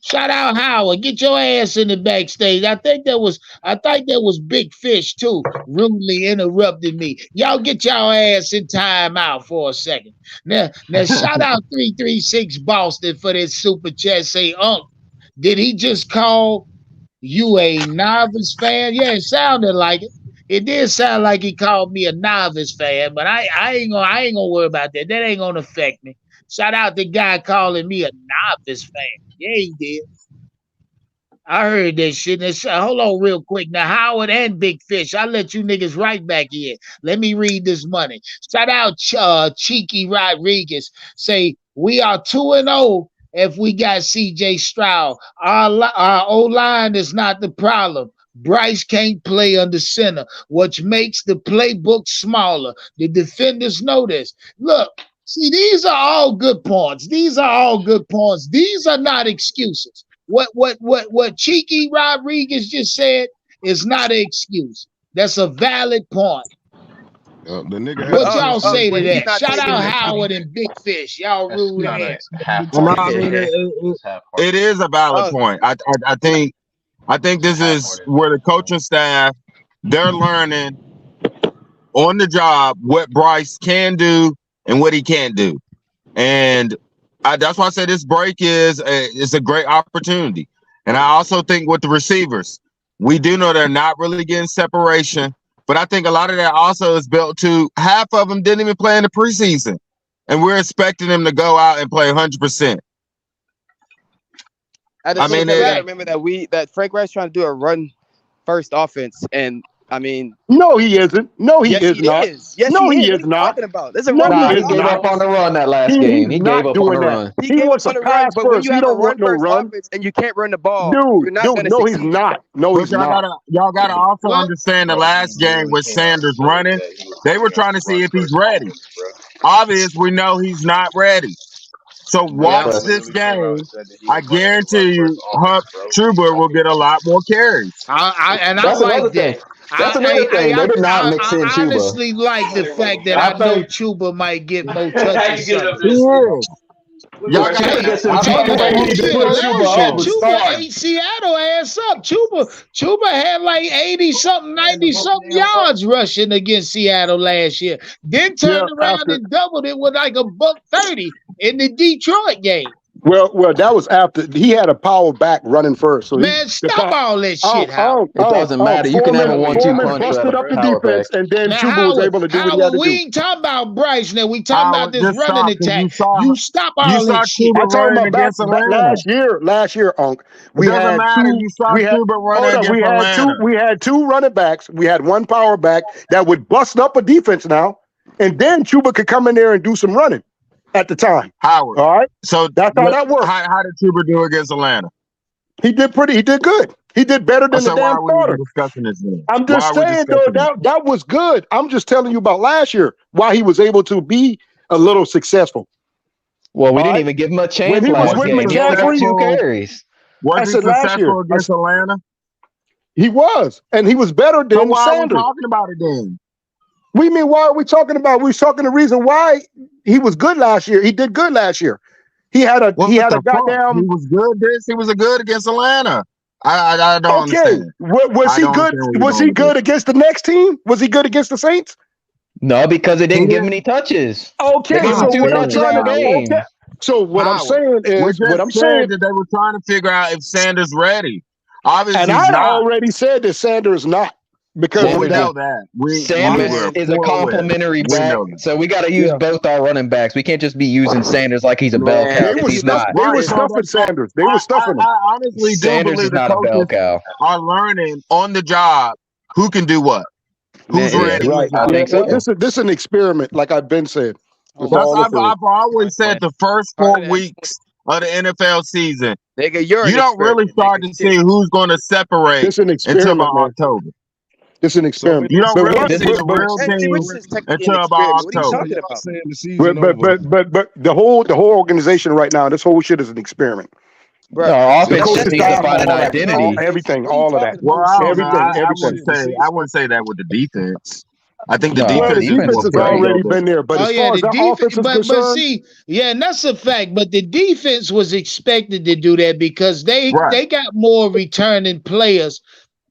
Shout out Howard. Get your ass in the backstage. I think that was Big Fish too. Rudely interrupted me. Y'all get y'all ass in time out for a second. Now shout out 336 Boston for this super chat. Say, did he just call you a novice fan? Yeah, it sounded like it. It did sound like he called me a novice fan, but I ain't gonna worry about that. That ain't gonna affect me. Shout out the guy calling me a novice fan. Yeah, he did. I heard that shit. Hold on real quick. Now, Howard and Big Fish, I'll let you niggas right back in. Let me read this money. Shout out Cheeky Rodriguez. Say, we are 2-0 if we got CJ Stroud. Our O-line is not the problem. Bryce can't play under center, which makes the playbook smaller. The defenders know this. Look, see, these are all good points. These are all good points. These are not excuses. What Cheeky Rodriguez just said is not an excuse. That's a valid point. The nigga What y'all say to He's that? not Shout out taking Howard and Big Fish. Y'all That's rude not a hands. half Well, no, I mean it is a valid point. I think this is where the coaching staff, they're learning on the job what Bryce can do and what he can't do, and that's why I say this break is a great opportunity. And I also think with the receivers, we do know they're not really getting separation, but I think a lot of that also is built to half of them didn't even play in the preseason, and we're expecting them to go out and play 100%. At the same time, we gotta remember that Frank Reich's trying to do a run first offense, and I mean, no, he isn't. No, he yes, is he not. is. Yes, no, he is is. not. Talking about there's a no, run. He gave up on the run that last game. He gave up on the run. He wants a pass first. but when you have a run no first run. offense and you can't run the ball, Dude, you're not going to no, succeed. he's not. No, he's not. Y'all gotta also understand the last game with Sanders running, they were trying to see if he's ready. Obvious, we know he's not ready. So watch this game. I guarantee you, Chuba will get a lot more carries. That's another thing. That's another thing. They did not mix in I Chuba. honestly like the fact that I know Chuba might get more touches. Y'all gotta gets him Chuba ate Seattle ass up. Chuba had like 80-something, 90-something yards rushing against Seattle last year. Then turned around and doubled it with like $130 in the Detroit game. Well, that was after he had a power back running first. So man, stop all that shit, Howard. It doesn't matter. You can have a 1-2 punch. Busted up the defense, and then Chuba was able to do what he had to do. We ain't talking about Bryce now. We talking about this running attack. You stop all that shit. I'm talking about last year, Unc. We had two running backs. We had one power back that would bust up a defense now, and then Chuba could come in there and do some running. At the time, Howard. All right, so that's how that works. How did Chuba do against Atlanta? He did good. He did better than the damn starter. I'm just saying though that was good. I'm just telling you about last year why he was able to be a little successful. Well, we didn't even give him a chance. When he was with McCaffrey, 2 carries. Was he successful against Atlanta? He was, and he was better than Sanders. Why are we talking about it then? We mean, why are we talking about? We're talking the reason why he was good last year. He did good last year. He had a goddamn. He was good. He was good against Atlanta. I don't understand. Was he good? Was he good against the next team? Was he good against the Saints? No, because they didn't give him any touches. Okay, so what I'm trying to So what I'm saying is, that they were trying to figure out if Sanders ready. Obviously, and I already said that Sanders not. Because we know that Sanders is a complimentary back, so we got to use both our running backs. We can't just be using Sanders like he's a bell cow. He's not. They were stuffing Sanders. They were stuffing him. I honestly Sanders is not a bell cow. Are learning on the job who can do what, who's ready. Right. I think so. This is an experiment, like I've been saying. I've always said the first 4 weeks of the NFL season, nigga, you don't really start to see who's going to separate until about October. It's an experiment. You don't really see the real team until about October. But the whole organization right now, this whole shit is an experiment. Bro, our offense just needs to find an identity. Everything, all of that. Well, everything. I wouldn't say that with the defense. I think the defense has already been there, but as far as the offense is concerned, and that's a fact. But the defense was expected to do that because they got more returning players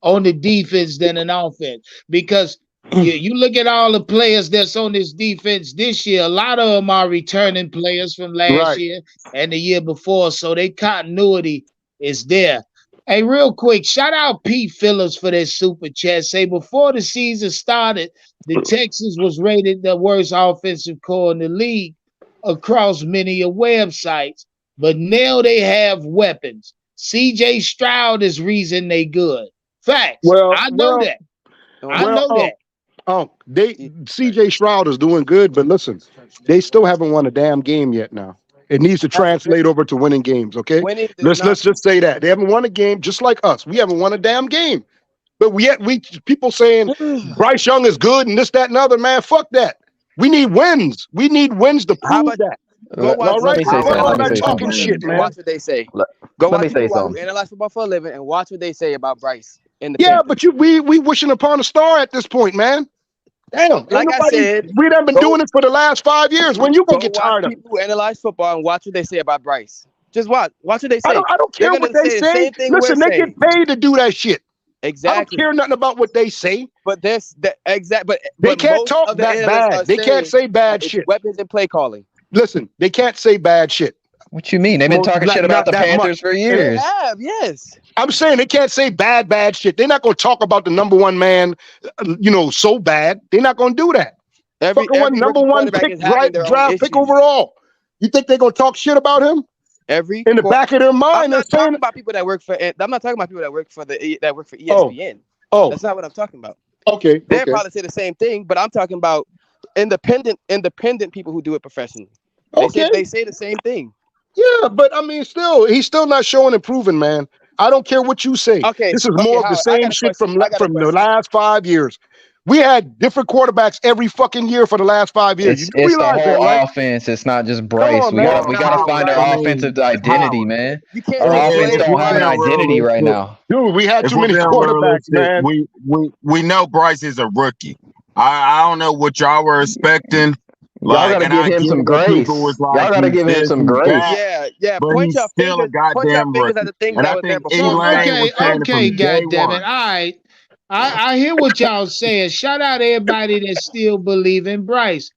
on the defense than an offense. Because you look at all the players that's on this defense this year, a lot of them are returning players from last year and the year before, so their continuity is there. Hey, real quick, shout out Pete Phillips for that super chat. Say, before the season started, the Texans was rated the worst offensive core in the league across many websites, but now they have weapons. CJ Stroud is reason they good. Facts. I know that. CJ Stroud is doing good, but listen, they still haven't won a damn game yet now. It needs to translate over to winning games. Okay, let's just say that they haven't won a game, just like us. We haven't won a damn game, but we people saying Bryce Young is good and this, that, and other. Man, fuck that. We need wins. We need wins to prove that. Let me say something. Talking shit, man. Watch what they say. Let me say something. Analyze football for a living and watch what they say about Bryce. But we wishing upon a star at this point, man. Damn. Like I said, we done been doing it for the last 5 years. When you gonna get tired of it? People analyze football and watch what they say about Bryce. Just watch what they say. I don't care what they say. Listen, they get paid to do that shit. Exactly. I don't care nothing about what they say. But they can't talk that bad. They can't say bad shit. Weapons and play calling. Listen, they can't say bad shit. What you mean? They've been talking shit about the Panthers for years. They have, yes. I'm saying they can't say bad shit. They're not going to talk about the number one man, so bad. They're not going to do that. Every number one pick, draft pick overall. You think they're going to talk shit about him? In the back of their mind, I'm not talking about people that work for. I'm not talking about people that work for ESPN. That's not what I'm talking about. Okay, they'll probably say the same thing, but I'm talking about independent people who do it professionally. They say the same thing. Yeah, but I mean, he's still not showing improving, man. I don't care what you say. This is more of the same shit from the last 5 years. We had different quarterbacks every fucking year for the last 5 years. It's the whole offense. It's not just Bryce. We gotta find our offensive identity, man. Our offense don't have an identity right now. Dude, we had too many quarterbacks, man. We know Bryce is a rookie. I don't know what y'all were expecting. Y'all gotta give him some grace. Y'all gotta give him some grace. Yeah. But Point your still a goddamn rookie. at the things And that I were there think before. Okay, goddamn it. All right. I hear what y'all saying. Shout out to everybody that still believe in Bryce.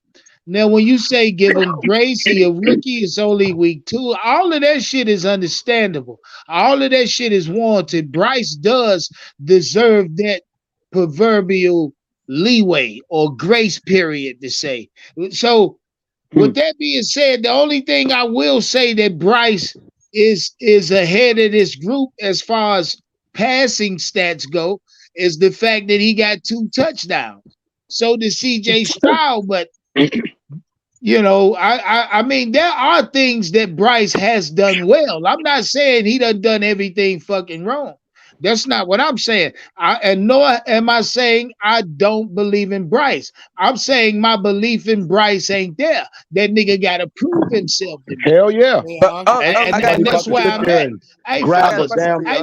Now, when you say give him grace, he a rookie, it's only week 2. All of that shit is understandable. All of that shit is warranted. Bryce does deserve that proverbial leeway or grace period to say. So, with that being said, the only thing I will say that Bryce is ahead of this group as far as passing stats go is the fact that he got 2 touchdowns. So did CJ Stroud, but I mean, there are things that Bryce has done well. I'm not saying he done everything fucking wrong. That's not what I'm saying. Nor am I saying I don't believe in Bryce. I'm saying my belief in Bryce ain't there. That nigga got to prove himself to me. Hell yeah. And that's where I'm at. Hey,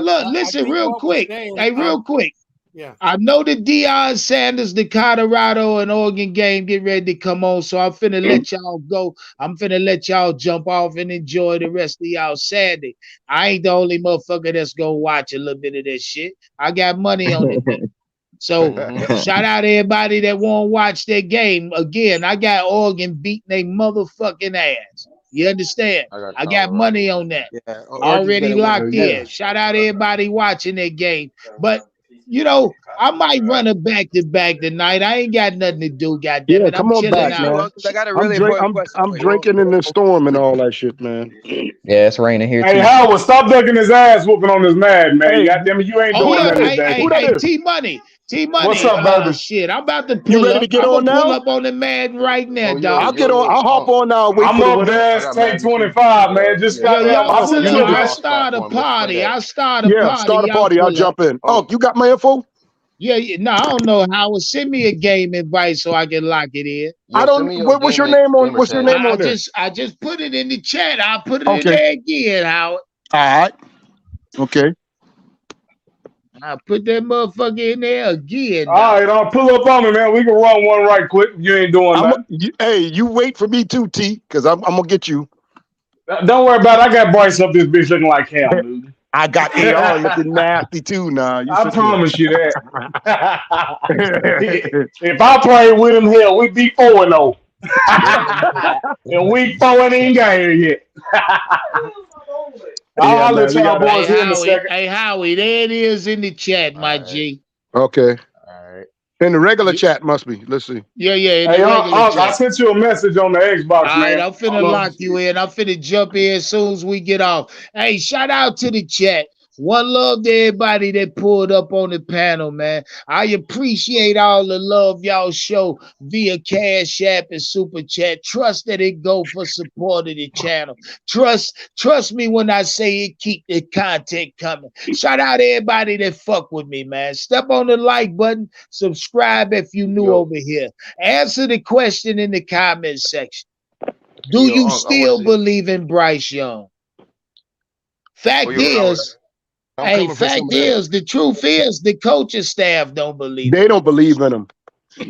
look, listen real quick. Real quick. Yeah. I know the Deion Sanders, the Colorado and Oregon game get ready to come on, so I'm finna let y'all go. I'm finna let y'all jump off and enjoy the rest of y'all Saturday. I ain't the only motherfucker that's gonna watch a little bit of this shit. I got money on it. So shout out to everybody that won't watch that game. Again, I got Oregon beating their motherfucking ass. You understand? I got money on that. Yeah, already locked in. Shout out to everybody watching that game. But I might run a back-to-back tonight. I ain't got nothing to do, goddamn it. Come on back, man. I got a really important question. I'm drinking in the storm and all that shit, man. Yeah, it's raining here too. Hey, Howard, stop ducking his ass whooping on this man. Hey, goddamn it, you ain't doing nothing today. Hey, T-Money. What's up, baby? Shit, I'm about to You ready to get on now? pull up on the man right now, dog. I'll get on. I'll hop on now. I'm up there. Take 25, man. Just I'll start a party. Start a party. I'll jump in. Oh, you got my info? Yeah. No, I don't know, Howard. Send me a game invite so I can lock it in. I don't. What's your name on? What's your name on there? I just put it in the chat. I'll put it in there again, Howard. All right. Okay. I'll put that motherfucker in there again. All right, I'll pull up on me, man. We can run one right quick. You ain't doing that. Hey, you wait for me too, T, because I'm gonna get you. Don't worry about it. I got Bryce up this bitch looking like hell, dude. I got AR looking nasty too now. I promise you that. If I play with him, hell, we be 4-0. And week 4 ain't got here yet. I'll let y'all boys in a second. Hey, Howie, there it is in the chat, my G. Okay. All right. In the regular chat must be. Let's see. Yeah. I sent you a message on the Xbox, all man. Right, I'm finna lock you in. I'm finna jump in as soon as we get off. Hey, shout out to the chat. One love to everybody that pulled up on the panel, man. I appreciate all the love y'all show via Cash App and Super Chat. Trust that it go for support of the channel. Trust me when I say it, keep the content coming. Shout out to everybody that fuck with me, man. Step on the like button, subscribe if you new over here. Answer the question in the comment section. Do you still believe in Bryce Young? Fact is, the truth is, the coaching staff don't believe They don't believe in him.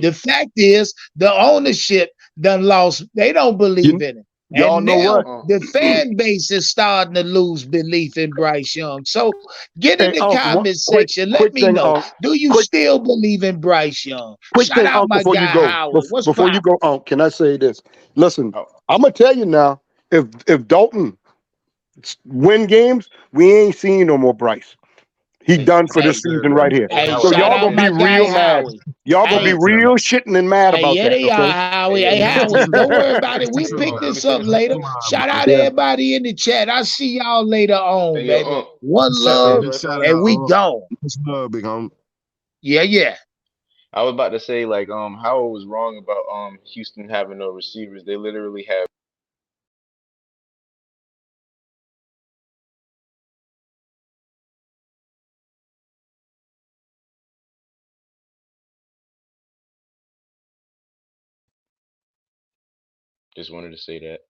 The fact is, the ownership done lost. They don't believe in it. Y'all And know now what? the fan base is starting to lose belief in Bryce Young. So get in Hey, the comment section. Let quick me thing, know. Do you quick still believe in Bryce Young? quick Shout thing, out my before guy you go. Howard. What's Before you poppin'? go, can I say this? Listen, I'm gonna tell you now. If Dalton win games, we ain't seeing no more Bryce. He done for this season right here. Hey, So shout y'all out gonna be my guy real mad. Howie. Y'all gonna be real shitting and mad Hey, about yeah, that. they are, Okay? Howie. Hey, Howie, don't worry about it. We'll pick this up later. Shout out to Yeah. everybody in the chat. I'll see y'all later on, Hey, yo, baby. One Shout love, and we out, gone. much love, big homie. Yeah. I was about to say like Howard was wrong about Houston having no receivers. They literally have just wanted to say that.